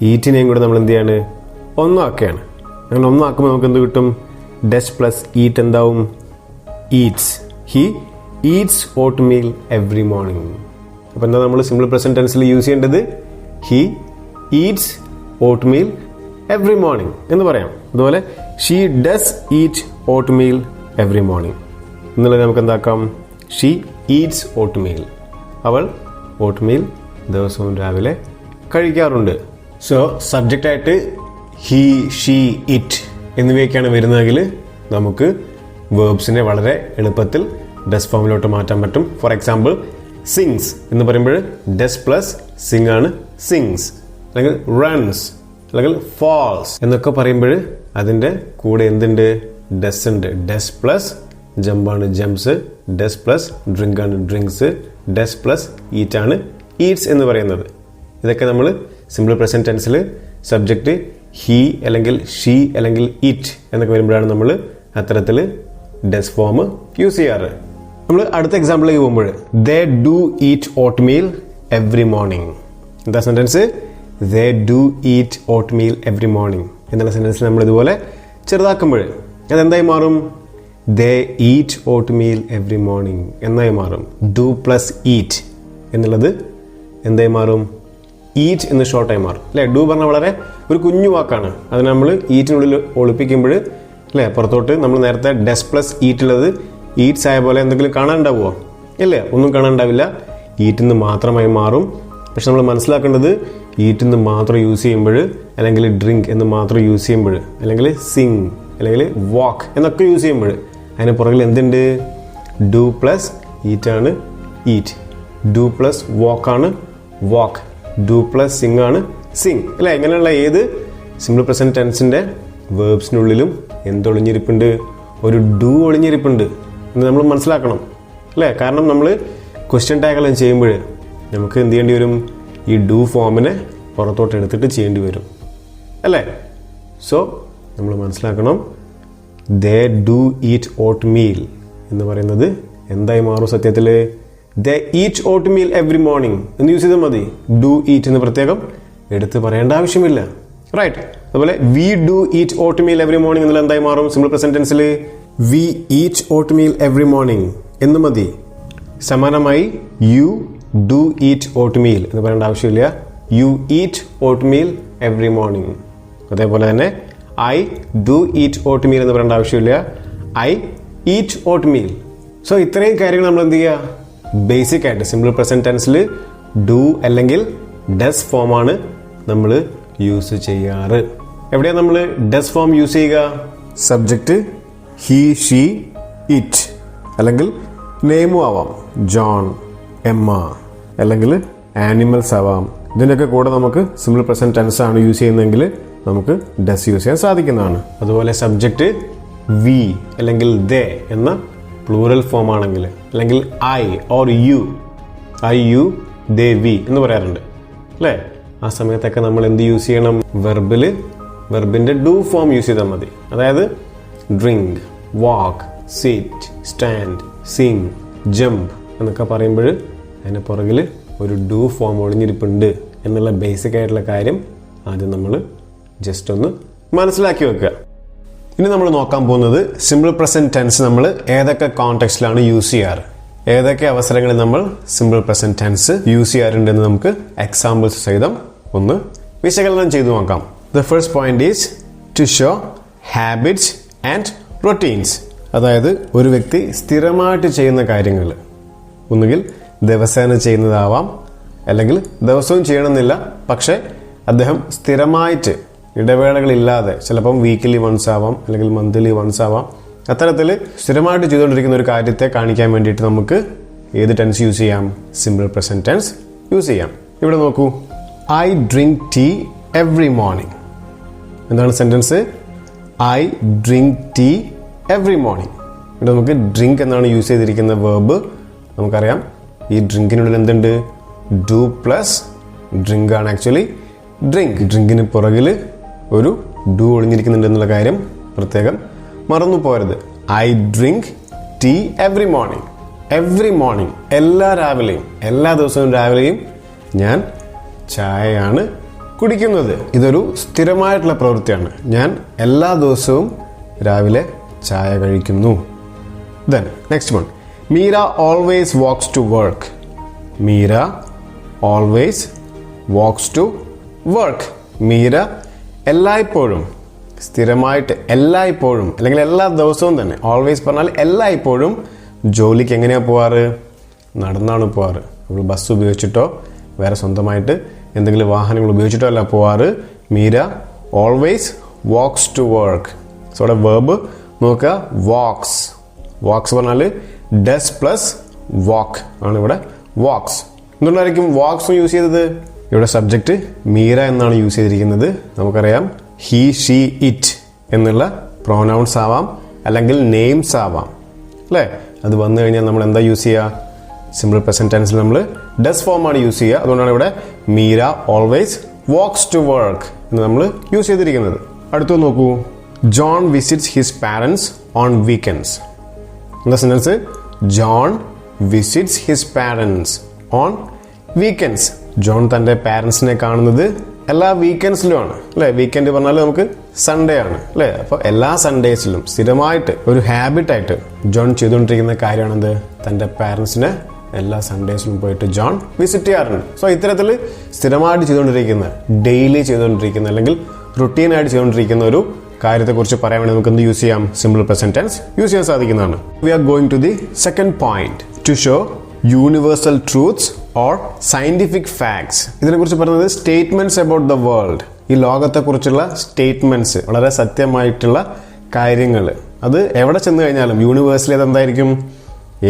ഈറ്റിനെയും കൂടെ നമ്മൾ എന്ത് ചെയ്യാണ്? ഒന്നാക്കുകയാണ്. അങ്ങനെ ഒന്നാക്കുമ്പോൾ നമുക്ക് എന്ത് കിട്ടും? ഡസ് പ്ലസ് ഈറ്റ് എന്താവും? Eats. He eats oatmeal every morning. അപ്പോൾ എന്താ നമ്മൾ സിമ്പിൾ പ്രസന്റ് ടെൻസിൽ യൂസ് ചെയ്യേണ്ടത്? He eats oatmeal every morning എന്ന് പറയാം. അതുപോലെ she does eat oatmeal every morning എന്നുള്ളത് നമുക്ക് എന്താക്കാം? She eats oatmeal. അവൾ ഓട്ട് മീൽ ദിവസവും രാവിലെ കഴിക്കാറുണ്ട്. സോ സബ്ജക്റ്റായിട്ട് ഹി, ഷീ, ഇറ്റ് എന്നിവയൊക്കെയാണ് വരുന്നതെങ്കിൽ നമുക്ക് വേർബ്സിനെ വളരെ എളുപ്പത്തിൽ ഡസ് ഫോമിലോട്ട് മാറ്റാൻ പറ്റും. ഫോർ എക്സാമ്പിൾ സിങ്സ് എന്ന് പറയുമ്പോൾ ഡസ് പ്ലസ് സിങ് ആണ് സിങ്സ്. അല്ലെങ്കിൽ റൺസ് അല്ലെങ്കിൽ ഫാൾസ് എന്നൊക്കെ പറയുമ്പോൾ അതിൻ്റെ കൂടെ എന്തുണ്ട്? ഡസ് ഉണ്ട്. ഡസ് പ്ലസ് ജമ്പാണ് ജംപ്സ്, ഡസ് പ്ലസ് ഡ്രിങ്ക് ആണ് ഡ്രിങ്ക്സ്, ഡസ് പ്ലസ് ഈറ്റ് ആണ് ഈറ്റ്സ് എന്ന് പറയുന്നത്. ഇതൊക്കെ നമ്മൾ സിമ്പിൾ പ്രസന്റ് ടെൻസിൽ സബ്ജക്റ്റ് ഹി അല്ലെങ്കിൽ ഷീ അല്ലെങ്കിൽ ഇറ്റ് എന്നൊക്കെ വരുമ്പോഴാണ് നമ്മൾ അത്തരത്തിൽ ഡസ് ഫോം യൂസ് ചെയ്യാറ്. നമ്മൾ അടുത്ത എക്സാമ്പിളിലേക്ക് പോകുമ്പോൾ they do eat oatmeal every morning. എന്താ sentence? They do eat oatmeal every morning എന്നുള്ള സെന്റൻസിൽ നമ്മൾ ഇതുപോലെ ചെറുതാക്കുമ്പോൾ അതെന്തായി മാറും? They eat oatmeal every morning എന്നായി മാറും. ഡു പ്ലസ് ഈറ്റ് എന്നുള്ളത് എന്തായി മാറും? ഈറ്റ് എന്ന് ഷോർട്ടായി മാറും, അല്ലേ? ഡു പറഞ്ഞാൽ വളരെ ഒരു കുഞ്ഞു വാക്കാണ്. അത് നമ്മൾ ഈറ്റിനുള്ളിൽ ഒളിപ്പിക്കുമ്പോൾ, അല്ലേ, പുറത്തോട്ട് നമ്മൾ നേരത്തെ ഡസ് പ്ലസ് ഈറ്റുള്ളത് ഈറ്റ്സ് ആയ പോലെ എന്തെങ്കിലും കാണാനുണ്ടാവുമോ? ഇല്ലേ, ഒന്നും കാണാനുണ്ടാവില്ല. ഈറ്റിന്ന് മാത്രമായി മാറും. പക്ഷെ നമ്മൾ മനസ്സിലാക്കേണ്ടത് ഈറ്റിന്ന് മാത്രം യൂസ് ചെയ്യുമ്പോൾ, അല്ലെങ്കിൽ ഡ്രിങ്ക് എന്ന് മാത്രം യൂസ് ചെയ്യുമ്പോൾ, അല്ലെങ്കിൽ സിങ് അല്ലെങ്കിൽ വാക്ക് എന്നൊക്കെ യൂസ് ചെയ്യുമ്പോൾ അതിന് പുറകിൽ എന്തുണ്ട്? ഡു പ്ലസ് ഈറ്റാണ് ഈറ്റ്, ഡു പ്ലസ് വാക്കാണ് വാക്ക്, ഡു പ്ലസ് സിങ് ആണ് സിങ്, അല്ലേ? ഇങ്ങനെയുള്ള ഏത് സിമ്പിൾ പ്രസന്റ് ടെൻസിൻ്റെ വേർബ്സിനുള്ളിലും എന്തൊളിഞ്ഞിരിപ്പുണ്ട്? ഒരു ഡു ഒളിഞ്ഞിരിപ്പുണ്ട് എന്ന് നമ്മൾ മനസ്സിലാക്കണം, അല്ലേ? കാരണം നമ്മൾ ക്വസ്റ്റ്യൻ ടാഗെല്ലാം ചെയ്യുമ്പോൾ നമുക്ക് എന്ത് ചെയ്യേണ്ടി വരും? ഈ ഡു ഫോമിനെ പുറത്തോട്ട് എടുത്തിട്ട് ചെയ്യേണ്ടി വരും, അല്ലേ? സോ നമ്മൾ മനസ്സിലാക്കണം, they do eat oatmeal എന്ന് പറയുന്നത് എന്തായി മാറും സത്യത്തിൽ? They eat oatmeal every morning എന്ന് യൂസ് ചെയ്താൽ മതി. ഡു ഈറ്റ് എന്ന് പ്രത്യേകം എടുത്ത് പറയേണ്ട ആവശ്യമില്ല, റൈറ്റ്? അതുപോലെ we do eat oatmeal every morning എന്നുള്ള എന്തായി മാറും സിമ്പിൾ പ്രസന്റ് ടെൻസിൽ? We eat oatmeal every morning എന്ന് മതി. സമാനമായി you do eat oatmeal എന്ന് പറയേണ്ട ആവശ്യമില്ല. You eat oatmeal every morning. അതേപോലെ തന്നെ I do eat oatmeal എന്ന് പറയേണ്ട ആവശ്യമില്ല. I eat oatmeal. So ഇത്രയും കാര്യങ്ങൾ നമ്മൾ എന്ത് ചെയ്യുക? ബേസിക് ആയിട്ട് സിമ്പിൾ പ്രസന്റ് ടെൻസിൽ ഡു അല്ലെങ്കിൽ ഡസ് ഫോമാണ് നമ്മൾ യൂസ് ചെയ്യാറ്. എവിടെയാണ് നമ്മൾ ഡസ് ഫോം യൂസ് ചെയ്യുക? സബ്ജക്റ്റ് ഹി, ഷീ, ഇറ്റ്, അല്ലെങ്കിൽ നെയിമും ആവാം, ജോൺ, എമ്മ, അല്ലെങ്കിൽ ആനിമൽസ് ആവാം. ഇതിൻ്റെയൊക്കെ കൂടെ നമുക്ക് സിമ്പിൾ പ്രസന്റ് ടെൻസ് ആണ് യൂസ് ചെയ്യുന്നതെങ്കിൽ നമുക്ക് ഡസ് യൂസ് ചെയ്യാൻ സാധിക്കുന്നതാണ്. അതുപോലെ സബ്ജക്റ്റ് വി അല്ലെങ്കിൽ ദേ എന്ന പ്ലൂറൽ ഫോം ആണെങ്കിൽ, അല്ലെങ്കിൽ I or you, I you they we എന്ന് പറയാറുണ്ട് അല്ലേ? ആ സമയത്തൊക്കെ നമ്മൾ എന്ത് യൂസ് ചെയ്യണം? വെർബിന്റെ ഡു ഫോം യൂസ് ചെയ്താൽ മതി. അതായത് ഡ്രിങ്ക്, വാക്ക്, സിറ്റ്, സ്റ്റാൻഡ്, സിങ്, ജംപ് എന്നൊക്കെ പറയുമ്പോൾ അതിന് പുറകിൽ ഒരു ഡു ഫോം ഒളിഞ്ഞിരിപ്പുണ്ട് എന്നുള്ള ബേസിക് ആയിട്ടുള്ള കാര്യം ആദ്യം നമ്മൾ ജസ്റ്റ് ഒന്ന് മനസ്സിലാക്കി വെക്കുക. ഇനി നമ്മൾ നോക്കാൻ പോകുന്നത് സിമ്പിൾ പ്രസന്റ് ടെൻസ് നമ്മൾ ഏതൊക്കെ കോണ്ടെക്സ്റ്റിലാണ് യൂസ് ചെയ്യാറ്, ഏതൊക്കെ അവസരങ്ങളിൽ നമ്മൾ സിമ്പിൾ പ്രസന്റ് ടെൻസ് യൂസ് ചെയ്യാറുണ്ടെന്ന് നമുക്ക് എക്സാമ്പിൾസ് സഹിതം ഒന്ന് വിശകലനം ചെയ്തു നോക്കാം. The first point is to show habits and routines. അതായത് ഒരു വ്യക്തി സ്ഥിരമായിട്ട് ചെയ്യുന്ന കാര്യങ്ങൾ ഒന്നുകിൽ ദിവസേന ചെയ്യുന്നതാവാം, അല്ലെങ്കിൽ ദിവസവും ചെയ്യണമെന്നില്ല, പക്ഷെ അദ്ദേഹം സ്ഥിരമായിട്ട് ഇടവേളകളില്ലാതെ, ചിലപ്പം വീക്കിലി വൺസ് ആവാം അല്ലെങ്കിൽ മന്ത്ലി വൺസ് ആവാം, അത്തരത്തിൽ സ്ഥിരമായിട്ട് ചെയ്തുകൊണ്ടിരിക്കുന്ന ഒരു കാര്യത്തെ കാണിക്കാൻ വേണ്ടിയിട്ട് നമുക്ക് ഏത് ടെൻസ് യൂസ് ചെയ്യാം? സിമ്പിൾ പ്രസന്റ് ടെൻസ് യൂസ് ചെയ്യാം. ഇവിടെ നോക്കൂ, I drink tea every morning. എന്താണ് sentence? I drink tea every morning. ഇവിടെ നമുക്ക് ഡ്രിങ്ക് എന്നാണ് യൂസ് ചെയ്തിരിക്കുന്ന വേർബ്. നമുക്കറിയാം ഈ ഡ്രിങ്കിനുള്ളിൽ എന്തുണ്ട്? ഡു പ്ലസ് ഡ്രിങ്ക് ആണ് ആക്ച്വലി ഡ്രിങ്ക്. ഡ്രിങ്കിന് പുറകിൽ ഒരു ഡു ഒളിഞ്ഞിരിക്കുന്നുണ്ട് എന്നുള്ള കാര്യം പ്രത്യേകം മറന്നു പോരുത്. I drink tea every morning. Every morning, എല്ലാ രാവിലെയും, എല്ലാ ദിവസവും രാവിലെയും ഞാൻ ചായയാണ് കുടിക്കുന്നത്. ഇതൊരു സ്ഥിരമായിട്ടുള്ള പ്രവൃത്തിയാണ്. ഞാൻ എല്ലാ ദിവസവും രാവിലെ ചായ കഴിക്കുന്നു. Then next one, Meera always walks to work. Meera always walks to work. Meera എല്ലായ്പ്പോഴും, സ്ഥിരമായിട്ട്, എല്ലായ്പ്പോഴും അല്ലെങ്കിൽ എല്ലാ ദിവസവും തന്നെ, ഓൾവേസ് പറഞ്ഞാൽ എല്ലായ്പ്പോഴും ജോലിക്ക് എങ്ങനെയാണ് പോവാറ്? നടന്നാണ് പോവാറ്. അവൾ ബസ് ഉപയോഗിച്ചിട്ടോ വേറെ സ്വന്തമായിട്ട് എന്തെങ്കിലും വാഹനങ്ങൾ ഉപയോഗിച്ചിട്ടോ അല്ല പോവാറ്. Meera always walks to work. So ഇവിടെ വേർബ് നോക്കുക, വാക്സ്. വാക്സ് പറഞ്ഞാൽ ഡസ് പ്ലസ് വാക്ക് ആണ് ഇവിടെ വാക്സ്. എന്തുകൊണ്ടായിരിക്കും വാക്സ് യൂസ് ചെയ്തത്? ഇവിടെ സബ്ജക്റ്റ് മീര എന്നാണ് യൂസ് ചെയ്തിരിക്കുന്നത്. നമുക്കറിയാം ഹി, ഷീ, ഇറ്റ് എന്നുള്ള പ്രോനൗൺസ് ആവാം, അല്ലെങ്കിൽ നെയിംസ് ആവാം അല്ലേ? അത് വന്നു കഴിഞ്ഞാൽ നമ്മൾ എന്താ യൂസ് ചെയ്യുക? സിമ്പിൾ പ്രസന്റ് ടെൻസിൽ നമ്മൾ ഡസ് ഫോം ആണ് യൂസ് ചെയ്യുക. അതുകൊണ്ടാണ് ഇവിടെ Meera always walks to work എന്ന് നമ്മൾ യൂസ് ചെയ്തിരിക്കുന്നത്. അടുത്ത് നോക്കൂ, John visits his parents on weekends. എന്താ sentence? John visits his parents on weekends. John തൻ്റെ പാരൻസിനെ കാണുന്നത് എല്ലാ വീക്കെൻഡ്സിലുമാണ് അല്ലേ? വീക്കെൻഡ് പറഞ്ഞാൽ നമുക്ക് സൺഡേ ആണ് അല്ലേ? അപ്പോൾ എല്ലാ സൺഡേസിലും സ്ഥിരമായിട്ട് ഒരു ഹാബിറ്റായിട്ട് ജോൺ ചെയ്തുകൊണ്ടിരിക്കുന്ന കാര്യമാണെന്ത്? തൻ്റെ പാരൻസിനെ എല്ലാ സൺഡേസിലും പോയിട്ട് ജോൺ വിസിറ്റ് ചെയ്യാറുണ്ട്. സോ ഇത്തരത്തിൽ സ്ഥിരമായിട്ട് ചെയ്തുകൊണ്ടിരിക്കുന്ന, ഡെയിലി ചെയ്തുകൊണ്ടിരിക്കുന്ന അല്ലെങ്കിൽ റുട്ടീനായിട്ട് ചെയ്തുകൊണ്ടിരിക്കുന്ന ഒരു കാര്യത്തെക്കുറിച്ച് പറയാൻ വേണ്ടി നമുക്ക് എന്ത് യൂസ് ചെയ്യാം? സിമ്പിൾ പ്രസന്റ് ടെൻസ് യൂസ് ചെയ്യാൻ സാധിക്കുന്നതാണ്. We are going to the second point, to show universal truths or scientific facts. ഇതിനെക്കുറിച്ച് പറയുന്നത് സ്റ്റേറ്റ്മെന്റ്സ് അബൌട്ട് ദ വേൾഡ്. ഈ ലോകത്തെക്കുറിച്ചുള്ള സ്റ്റേറ്റ്മെന്റ്സ്, വളരെ സത്യമായിട്ടുള്ള കാര്യങ്ങൾ. അത് എവിടെ ചെന്ന് കഴിഞ്ഞാലും യൂണിവേഴ്സിൽ അതെന്തായിരിക്കും?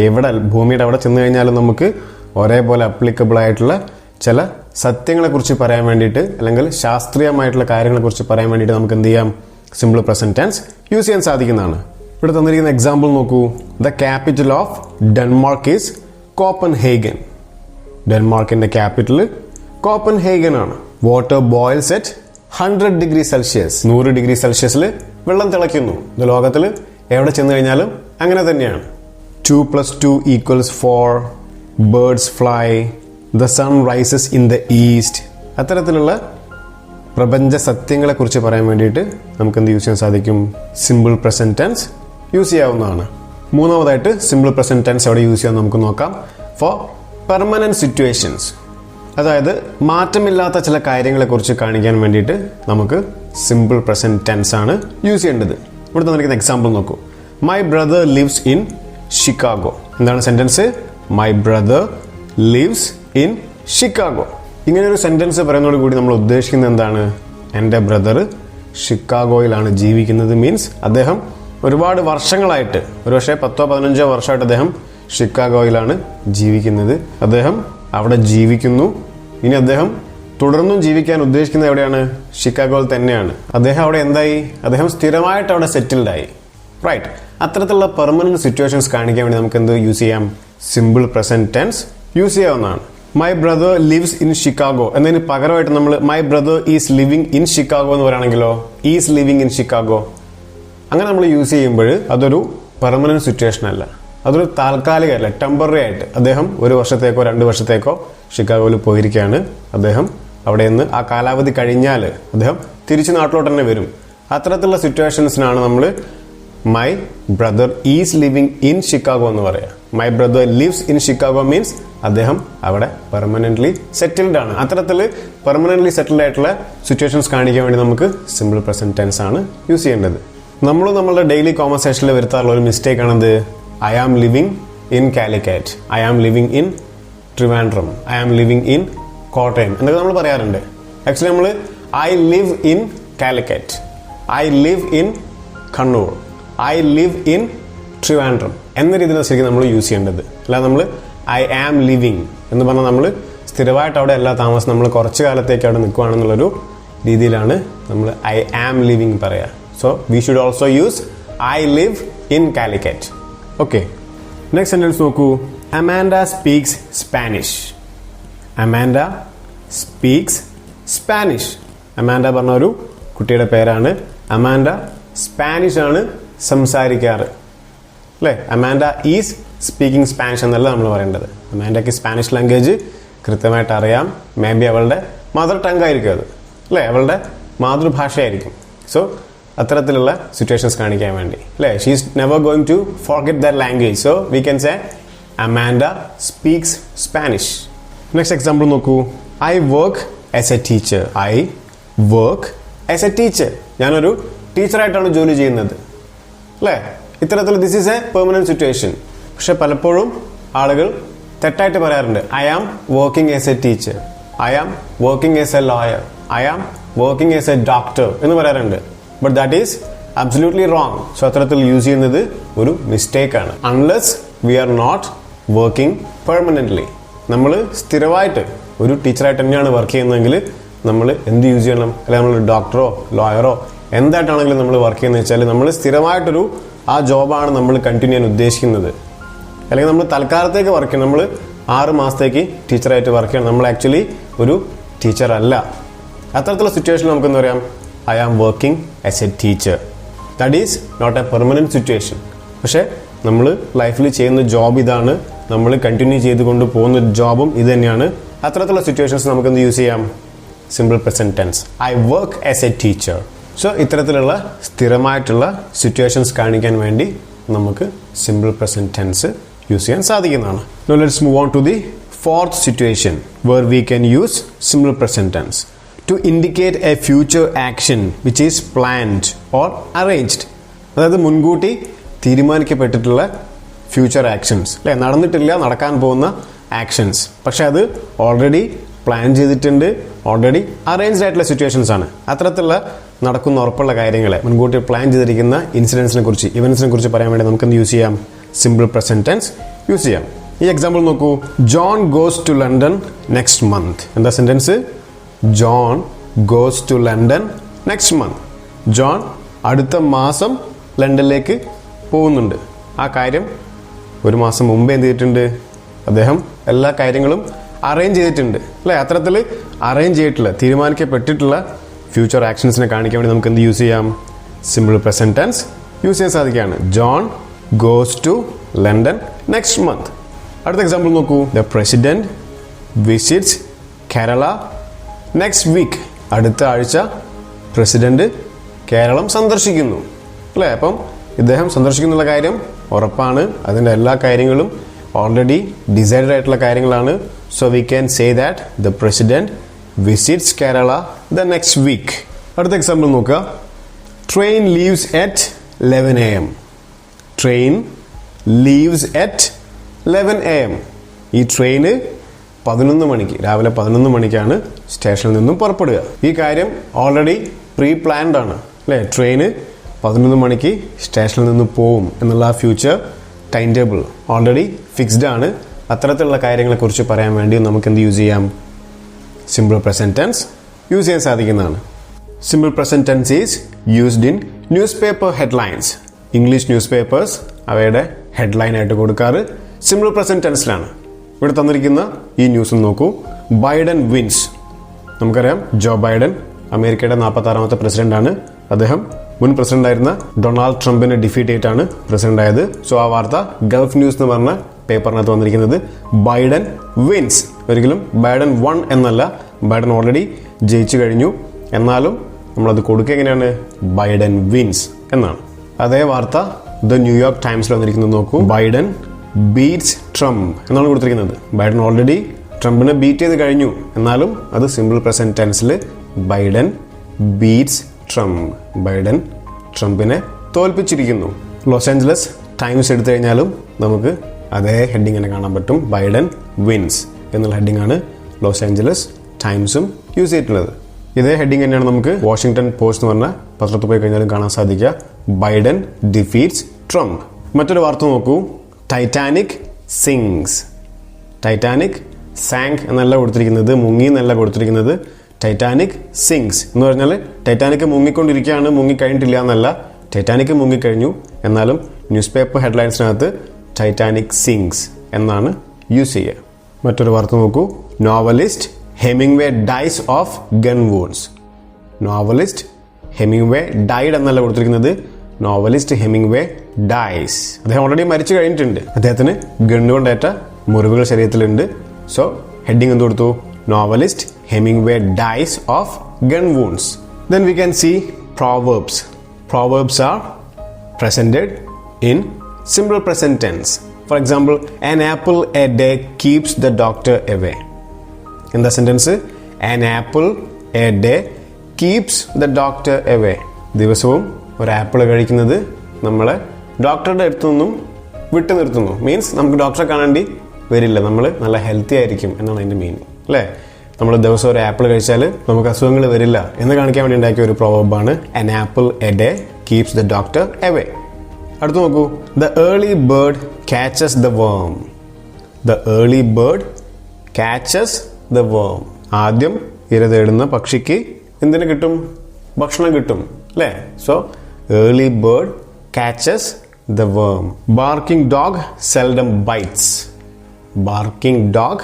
എവിടെ, ഭൂമിയുടെ അവിടെ ചെന്ന് കഴിഞ്ഞാലും നമുക്ക് ഒരേപോലെ അപ്ലിക്കബിൾ ആയിട്ടുള്ള ചില സത്യങ്ങളെക്കുറിച്ച് പറയാൻ വേണ്ടിയിട്ട്, അല്ലെങ്കിൽ ശാസ്ത്രീയമായിട്ടുള്ള കാര്യങ്ങളെക്കുറിച്ച് പറയാൻ വേണ്ടിയിട്ട് നമുക്ക് എന്ത് ചെയ്യാം? സിമ്പിൾ പ്രസന്റ് ടെൻസ് യൂസ് ചെയ്യാൻ സാധിക്കുന്നതാണ്. ഇവിടെ തന്നിരിക്കുന്ന എക്സാമ്പിൾ നോക്കൂ. The capital of Denmark is Copenhagen. ഡെൻമാർക്കിന്റെ ക്യാപിറ്റൽ കോപ്പൻഹേഗൻ ആണ്. Water boils at 100 degree Celsius. 100 degree സെൽഷ്യസിൽ വെള്ളം തിളയ്ക്കുന്നു. ഇത് ലോകത്തിൽ എവിടെ ചെന്ന് കഴിഞ്ഞാലും അങ്ങനെ തന്നെയാണ്. 2 + 2 = 4. Birds fly. The sun rises in the east. അത്തരത്തിലുള്ള പ്രപഞ്ച സത്യങ്ങളെക്കുറിച്ച് പറയാൻ വേണ്ടിയിട്ട് നമുക്ക് എന്ത് യൂസ് ചെയ്യാൻ സാധിക്കും? സിമ്പിൾ പ്രസന്റ് ടെൻസ് യൂസ് ചെയ്യാവുന്നതാണ്. മൂന്നാമതായിട്ട് സിമ്പിൾ പ്രസന്റ് ടെൻസ് എവിടെ യൂസ് ചെയ്യാൻ നമുക്ക് നോക്കാം. ഫോർ പെർമനന്റ് സിറ്റുവേഷൻസ്, അതായത് മാറ്റമില്ലാത്ത ചില കാര്യങ്ങളെക്കുറിച്ച് കാണിക്കാൻ വേണ്ടിയിട്ട് നമുക്ക് സിമ്പിൾ പ്രസന്റ് ടെൻസ് ആണ് യൂസ് ചെയ്യേണ്ടത്. ഇവിടെ തന്നിരിക്കുന്ന എക്സാമ്പിൾ നോക്കൂ. My brother lives in Chicago. എന്താണ് sentence? My brother lives in Chicago. ഇങ്ങനെ ഒരു സെന്റൻസ് പറയുന്നതോട് കൂടി നമ്മൾ ഉദ്ദേശിക്കുന്നത് എന്താണ്? എൻ്റെ ബ്രദർ ഷിക്കാഗോയിലാണ് ജീവിക്കുന്നത്. മീൻസ് അദ്ദേഹം ഒരുപാട് വർഷങ്ങളായിട്ട്, ഒരുപക്ഷെ 10-15 വർഷമായിട്ട് അദ്ദേഹം ഷിക്കാഗോയിലാണ് ജീവിക്കുന്നത്. അദ്ദേഹം അവിടെ ജീവിക്കുന്നു. ഇനി അദ്ദേഹം തുടർന്നും ജീവിക്കാൻ ഉദ്ദേശിക്കുന്നത് എവിടെയാണ്? ഷിക്കാഗോയിൽ തന്നെയാണ്. അദ്ദേഹം അവിടെ എന്തായി? അദ്ദേഹം സ്ഥിരമായിട്ട് അവിടെ സെറ്റിൽഡായി. റൈറ്റ്. അത്തരത്തിലുള്ള പെർമനന്റ് സിറ്റുവേഷൻസ് കാണിക്കാൻ വേണ്ടി നമുക്ക് എന്ത് യൂസ് ചെയ്യാം? സിമ്പിൾ പ്രസന്റ് ടെൻസ് യൂസ് ചെയ്യാവുന്നതാണ്. My brother lives in Chicago എന്നതിന് പകരമായിട്ട് നമ്മൾ my brother is living in Chicago എന്ന് പറയുകയാണെങ്കിലോ ഈസ് ലിവിങ് ഇൻ ഷിക്കാഗോ. അങ്ങനെ നമ്മൾ യൂസ് ചെയ്യുമ്പോൾ അതൊരു പെർമനന്റ് സിറ്റുവേഷൻ അല്ല, അതൊരു താൽക്കാലികമല്ല, ടെമ്പററി ആയിട്ട് അദ്ദേഹം 1 വർഷത്തേക്കോ 2 വർഷത്തേക്കോ ഷിക്കാഗോയിൽ പോയിരിക്കുകയാണ്. അദ്ദേഹം അവിടെ നിന്ന് ആ കാലാവധി കഴിഞ്ഞാൽ അദ്ദേഹം തിരിച്ച് നാട്ടിലോട്ട് തന്നെ വരും. അത്തരത്തിലുള്ള സിറ്റുവേഷൻസിനാണ് നമ്മൾ my brother is living in Chicago എന്ന് പറയാം. My brother lives in Chicago means അദ്ദേഹം അവിടെ പെർമനന്റ്ലി സെറ്റിൽഡ് ആണ്. അത്തരത്തിൽ പെർമനന്റ്ലി സെറ്റിൽഡ് ആയിട്ടുള്ള സിറ്റുവേഷൻസ് കാണിക്കാൻ വേണ്ടി നമുക്ക് സിമ്പിൾ പ്രസന്റ് ടെൻസ് ആണ് യൂസ് ചെയ്യേണ്ടത്. നമ്മൾ നമ്മളുടെ ഡെയിലി കോൺവെർസേഷനിൽ വരുത്താറുള്ള ഒരു മിസ്റ്റേക്ക് ആണത് I am living in Calicut, I am living in Trivandrum, I am living in Kottayam എന്നൊക്കെ നമ്മൾ പറയാറുണ്ട്. ആക്ച്വലി നമ്മൾ I live in Calicut, I live in Kannur, I live in Trivandrum എന്ന രീതിയിൽ ശരിക്കും നമ്മൾ യൂസ് ചെയ്യേണ്ടത്. അല്ലാതെ നമ്മൾ ഐ ആം ലിവിങ് എന്ന് പറഞ്ഞാൽ നമ്മൾ സ്ഥിരമായിട്ട് അവിടെ എല്ലാ താമസം നമ്മൾ കുറച്ച് കാലത്തേക്ക് അവിടെ നിൽക്കുകയാണെന്നുള്ളൊരു രീതിയിലാണ് നമ്മൾ ഐ ആം ലിവിങ് പറയുക. So we should also use I live in Calicut. Okay, next sentence നോക്കൂ. Amanda speaks Spanish. Amanda speaks Spanish. Amanda പറഞ്ഞ ഒരു കുട്ടിയുടെ പേരാണ്. അമാൻഡ സ്പാനിഷ് ആണ് സംസാരിക്കാറ്, അല്ലേ? അമാൻഡ ഈസ് സ്പീക്കിംഗ് സ്പാനിഷ് എന്നല്ല നമ്മൾ പറയേണ്ടത്. അമാൻഡയ്ക്ക് സ്പാനിഷ് ലാംഗ്വേജ് കൃത്യമായിട്ട് അറിയാം. മേ ബി അവളുടെ മദർ ടങ് ആയിരിക്കും അത്, അല്ലേ? അവളുടെ മാതൃഭാഷയായിരിക്കും. സോ അത്തരത്തിലുള്ള സിറ്റുവേഷൻസ് കാണിക്കാൻ വേണ്ടി, അല്ലേ? She is never going to forget that language. So we can say Amanda speaks Spanish. Next example നോക്കൂ. I work as a teacher. I work as a teacher. ഞാനൊരു ടീച്ചറായിട്ടാണ് ജോലി ചെയ്യുന്നത്, അല്ലേ? ഇത്തരത്തിൽ this is a permanent situation. പക്ഷെ പലപ്പോഴും ആളുകൾ തെറ്റായിട്ട് പറയാറുണ്ട് I am working as a teacher, I am working as a lawyer, I am working as a doctor എന്ന് പറയാറുണ്ട്. But that is absolutely wrong. So അത്തരത്തിൽ യൂസ് ചെയ്യുന്നത് ഒരു മിസ്റ്റേക്ക് ആണ്. Unless we are not working permanently, നമ്മൾ സ്ഥിരമായിട്ട് ഒരു ടീച്ചറായിട്ട് തന്നെയാണ് വർക്ക് ചെയ്യുന്നതെങ്കിൽ നമ്മൾ എന്ത് യൂസ് ചെയ്യണം? അല്ലെങ്കിൽ നമ്മൾ ഡോക്ടറോ ലോയറോ എന്തായിട്ടാണെങ്കിലും നമ്മൾ വർക്ക് ചെയ്യുന്നത് വെച്ചാൽ നമ്മൾ സ്ഥിരമായിട്ടൊരു ആ ജോബാണ് നമ്മൾ കണ്ടിന്യൂ ചെയ്യാൻ ഉദ്ദേശിക്കുന്നത്. അല്ലെങ്കിൽ നമ്മൾ തൽക്കാലത്തേക്ക് വർക്ക് ചെയ്യണം. നമ്മൾ 6 മാസത്തേക്ക് ടീച്ചറായിട്ട് വർക്ക് ചെയ്യണം. നമ്മൾ ആക്ച്വലി ഒരു ടീച്ചർ അല്ല. അത്തരത്തിലുള്ള സിറ്റുവേഷൻ നമുക്ക് എന്താ പറയാം? I am working as a teacher. That is not a permanent situation. പക്ഷേ നമ്മൾ ലൈഫിൽ ചെയ്യുന്ന ജോബ് ഇതാണ്, നമ്മൾ കണ്ടിന്യൂ ചെയ്തുകൊണ്ട് പോകുന്ന ജോബും ഇത് തന്നെയാണ്. അത്തരത്തിലുള്ള സിറ്റുവേഷൻസ് നമുക്ക് എന്ത് യൂസ് ചെയ്യാം? Simple present tense. I work as a teacher. So ഇത്തരത്തിലുള്ള സ്ഥിരമായിട്ടുള്ള സിറ്റുവേഷൻസ് കാണിക്കാൻ വേണ്ടി നമുക്ക് സിമ്പിൾ പ്രസന്റ് ടെൻസ് യൂസ് ചെയ്യാൻ സാധിക്കുന്നതാണ്. Now let's move on to the fourth situation where we can use simple present tense to indicate a future action which is planned or arranged. അതായത് മുൻകൂട്ടി തീരുമാനിക്കപ്പെട്ടിട്ടുള്ള future actions, അല്ലെ? നടന്നിട്ടില്ല, നടക്കാൻ പോകുന്ന actions, പക്ഷെ അത് ഓൾറെഡി പ്ലാൻ ചെയ്തിട്ടുണ്ട്, ഓൾറെഡി അറേഞ്ച്ഡ് ആയിട്ടുള്ള സിറ്റുവേഷൻസ് ആണ്. അത്തരത്തിലുള്ള നടക്കുന്ന ഉറപ്പുള്ള കാര്യങ്ങളെ മുൻകൂട്ടി പ്ലാൻ ചെയ്തിരിക്കുന്ന ഇൻസിഡൻസിനെ കുറിച്ച്, ഇവന്റ്സിനെ കുറിച്ച് പറയാൻ വേണ്ടി നമുക്ക് എന്ത് യൂസ് ചെയ്യാം? സിമ്പിൾ പ്രസന്റ് ടെൻസ് യൂസ് ചെയ്യാം. ഈ എക്സാമ്പിൾ നോക്കൂ. John goes to London next month. എന്താ sentence? John goes to London next month. John അടുത്ത മാസം ലണ്ടനിലേക്ക് പോകുന്നുണ്ട്. ആ കാര്യം 1 മാസം മുമ്പേ എന്ത് ചെയ്തിട്ടുണ്ട്? അദ്ദേഹം എല്ലാ കാര്യങ്ങളും അറേഞ്ച് ചെയ്തിട്ടുണ്ട്, അല്ലേ? അത്തരത്തിൽ അറേഞ്ച് ചെയ്തിട്ടുള്ള, തീരുമാനിക്കപ്പെട്ടിട്ടുള്ള ഫ്യൂച്ചർ ആക്ഷൻസിനെ കാണിക്കാൻ വേണ്ടി നമുക്ക് എന്ത് യൂസ് ചെയ്യാം? സിമ്പിൾ പ്രസന്റ് ടെൻസ് യൂസ് ചെയ്യാൻ സാധിക്കുകയാണ്. John goes to London next month. അടുത്ത എക്സാമ്പിൾ നോക്കൂ. The president visits Kerala next week. അടുത്ത ആഴ്ച പ്രസിഡന്റ് കേരളം സന്ദർശിക്കുന്നു, അല്ലേ? അപ്പം ഇദ്ദേഹം സന്ദർശിക്കുന്നുള്ള കാര്യം ഉറപ്പാണ്. അതിൻ്റെ എല്ലാ കാര്യങ്ങളും ഓൾറെഡി ഡിസൈഡഡ് ആയിട്ടുള്ള കാര്യങ്ങളാണ്. So we can say that the president visits Kerala the next week. അടുത്ത എക്സാമ്പിൾ നോക്കുക. Train leaves at 11 AM. Train leaves at 11 AM. ഈ ട്രെയിന് 11 മണിക്ക്, രാവിലെ 11 മണിക്കാണ് സ്റ്റേഷനിൽ നിന്നും പുറപ്പെടുക. ഈ കാര്യം ഓൾറെഡി പ്രീ പ്ലാൻഡ് ആണ്, അല്ലേ? ട്രെയിന് 11 മണിക്ക് സ്റ്റേഷനിൽ നിന്ന് പോവും എന്നുള്ള ആ future time table already fixed ആണ്. അത്തരത്തിലുള്ള കാര്യങ്ങളെക്കുറിച്ച് പറയാൻ വേണ്ടി നമുക്ക് എന്ത് യൂസ് ചെയ്യാം? സിമ്പിൾ പ്രസന്റ് ടെൻസ് യൂസ് ചെയ്യാൻ സാധിക്കുന്നതാണ്. Simple present tense is used in newspaper headlines. English newspapers അവയുടെ ഹെഡ്ലൈൻ ആയിട്ട് കൊടുക്കാറ് സിമ്പിൾ പ്രസന്റ് ടെൻസിലാണ്. ഇവിടെ തന്നിരിക്കുന്ന ഈ ന്യൂസ് നോക്കൂ. Biden wins. നമുക്കറിയാം ജോ ബൈഡൻ അമേരിക്കയുടെ 46ാമത്തെ പ്രസിഡന്റാണ്. അദ്ദേഹം മുൻ പ്രസിഡന്റ് ആയിരുന്ന ഡൊണാൾഡ് ട്രംപിനെ ഡിഫീറ്റ് ചെയ്തിട്ടാണ് പ്രസിഡന്റ് ആയത്. സോ ആ വാർത്ത ഗൾഫ് ന്യൂസ് എന്ന് പറഞ്ഞ പേപ്പറിനകത്ത് വന്നിരിക്കുന്നത് ബൈഡൻ വിൻസ്. ഒരിക്കലും ബൈഡൻ വൺ എന്നല്ല, ബൈഡൻ ഓൾറെഡി ജയിച്ചു കഴിഞ്ഞു. എന്നാലും നമ്മളത് കൊടുക്കുക എങ്ങനെയാണ്? ബൈഡൻ വിൻസ് എന്നാണ്. അതേ വാർത്ത ദ ന്യൂയോർക്ക് ടൈംസിൽ വന്നിരിക്കുന്നത് നോക്കൂ. ബൈഡൻ ബീറ്റ്സ് ട്രംപ് എന്നാണ് കൊടുത്തിരിക്കുന്നത്. ബൈഡൻ ഓൾറെഡി ട്രംപിനെ ബീറ്റ് ചെയ്ത് കഴിഞ്ഞു. എന്നാലും അത് സിമ്പിൾ പ്രസന്റ് ടെൻസിൽ ബൈഡൻ ബീറ്റ്സ് ട്രംപ്. ബൈഡൻ ട്രംപിനെ തോൽപ്പിച്ചിരിക്കുന്നു. ലോസ് ആഞ്ചലസ് ടൈംസ് എടുത്തു കഴിഞ്ഞാലും നമുക്ക് അതേ ഹെഡിങ് തന്നെ കാണാൻ പറ്റും. ബൈഡൻ വിൻസ് എന്നുള്ള ഹെഡിങ് ആണ് ലോസ് ആഞ്ചലസ് ടൈംസും യൂസ് ചെയ്തിട്ടുള്ളത്. ഇതേ ഹെഡിങ് തന്നെയാണ് നമുക്ക് വാഷിംഗ്ടൺ പോസ്റ്റ് എന്ന് പറഞ്ഞ പത്രത്തിൽ പോയി കഴിഞ്ഞാലും കാണാൻ സാധിക്കുക. Biden defeats Trump. മറ്റൊരു വാർത്ത നോക്കൂ. Titanic sings. ടൈറ്റാനിക് സാങ്ക് എന്നല്ല കൊടുത്തിരിക്കുന്നത്, മുങ്ങി എന്നല്ല കൊടുത്തിരിക്കുന്നത്. ടൈറ്റാനിക് സിങ്സ് എന്ന് പറഞ്ഞാൽ ടൈറ്റാനിക് മുങ്ങിക്കൊണ്ടിരിക്കുകയാണ്, മുങ്ങിക്കഴിഞ്ഞിട്ടില്ല എന്നല്ല. ടൈറ്റാനിക് മുങ്ങിക്കഴിഞ്ഞു. എന്നാലും ന്യൂസ് പേപ്പർ ഹെഡ്ലൈൻസിനകത്ത് ടൈറ്റാനിക് സിങ്സ് എന്നാണ് യൂസ് ചെയ്യുക. മറ്റൊരു വാർത്ത നോക്കൂ. Novelist Hemingway dies of gun wounds. Novelist Hemingway died എന്നല്ല കൊടുത്തിരിക്കുന്നത്, നോവലിസ്റ്റ് ഹെമിംഗ്വേ ഡൈസ്. അദ്ദേഹം ഓൾറെഡി മരിച്ചു കഴിഞ്ഞിട്ടുണ്ട്. അദ്ദേഹത്തിന് ഗണ്ണുകൊണ്ടേറ്റ മുറിവുകൾ ശരീരത്തിലുണ്ട്. സോ ഹെഡിങ് എന്ത് കൊടുത്തു? Novelist Hemingway dies of gun wounds. Then we can see proverbs. Proverbs are presented in simple present tense. For example, an apple a day keeps the doctor away. In the sentence, an apple a day keeps the doctor away. ദിവസവും ഒരു apple കഴിക്കുന്നത് നമ്മളെ ഡോക്ടറുടെ അടുത്തു നിന്നും വിട്ടു നിർത്തുന്നു. Means നമുക്ക് ഡോക്ടറെ കാണേണ്ടി വരില്ല, നമ്മൾ നല്ല ഹെൽത്തി ആയിരിക്കും എന്നാണ് അതിൻ്റെ മീനിങ് അല്ലേ. നമ്മൾ ദിവസം ഒരു ആപ്പിൾ കഴിച്ചാൽ നമുക്ക് അസുഖങ്ങൾ വരില്ല എന്ന് കാണിക്കാൻ വേണ്ടി ഉണ്ടാക്കിയ ഒരു പ്രോവർബാണ് an apple a day keeps the doctor away. അടുത്ത് നോക്കൂ. The early bird catches the worm. The early bird catches the worm. ആദ്യം ഇര തേടുന്ന പക്ഷിക്ക് എന്തിനു കിട്ടും? ഭക്ഷണം കിട്ടും അല്ലേ. So early bird catches the worm. Barking dog seldom bites. Barking dog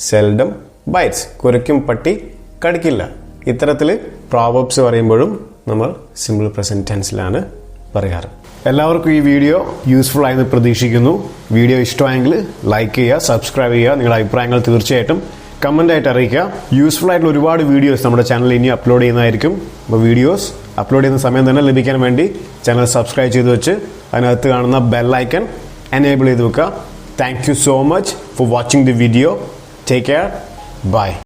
seldom bites. കുരയ്ക്കും പട്ടി കടിക്കില്ല. ഇത്തരത്തിൽ പ്രോവർബ്സ് പറയുമ്പോഴും നമ്മൾ സിമ്പിൾ പ്രസന്റ് ടെൻസിലാണ് പറയാറ്. എല്ലാവർക്കും ഈ വീഡിയോ യൂസ്ഫുൾ ആയെന്ന് പ്രതീക്ഷിക്കുന്നു. വീഡിയോ ഇഷ്ടമായെങ്കിൽ ലൈക്ക് ചെയ്യുക, സബ്സ്ക്രൈബ് ചെയ്യുക. നിങ്ങളുടെ അഭിപ്രായങ്ങൾ തീർച്ചയായിട്ടും കമൻ്റ് ആയിട്ട് അറിയിക്കുക. യൂസ്ഫുൾ ആയിട്ടുള്ള ഒരുപാട് വീഡിയോസ് നമ്മുടെ ചാനലിൽ ഇനി അപ്ലോഡ് ചെയ്യുന്നതായിരിക്കും. അപ്പോൾ വീഡിയോസ് അപ്ലോഡ് ചെയ്യുന്ന സമയം തന്നെ ലഭിക്കാൻ വേണ്ടി ചാനൽ സബ്സ്ക്രൈബ് ചെയ്ത് വെച്ച് അതിനകത്ത് കാണുന്ന ബെൽ ഐക്കൺ എനേബിൾ ചെയ്ത് വെക്കുക. Thank you so much for watching the video. Take care. By.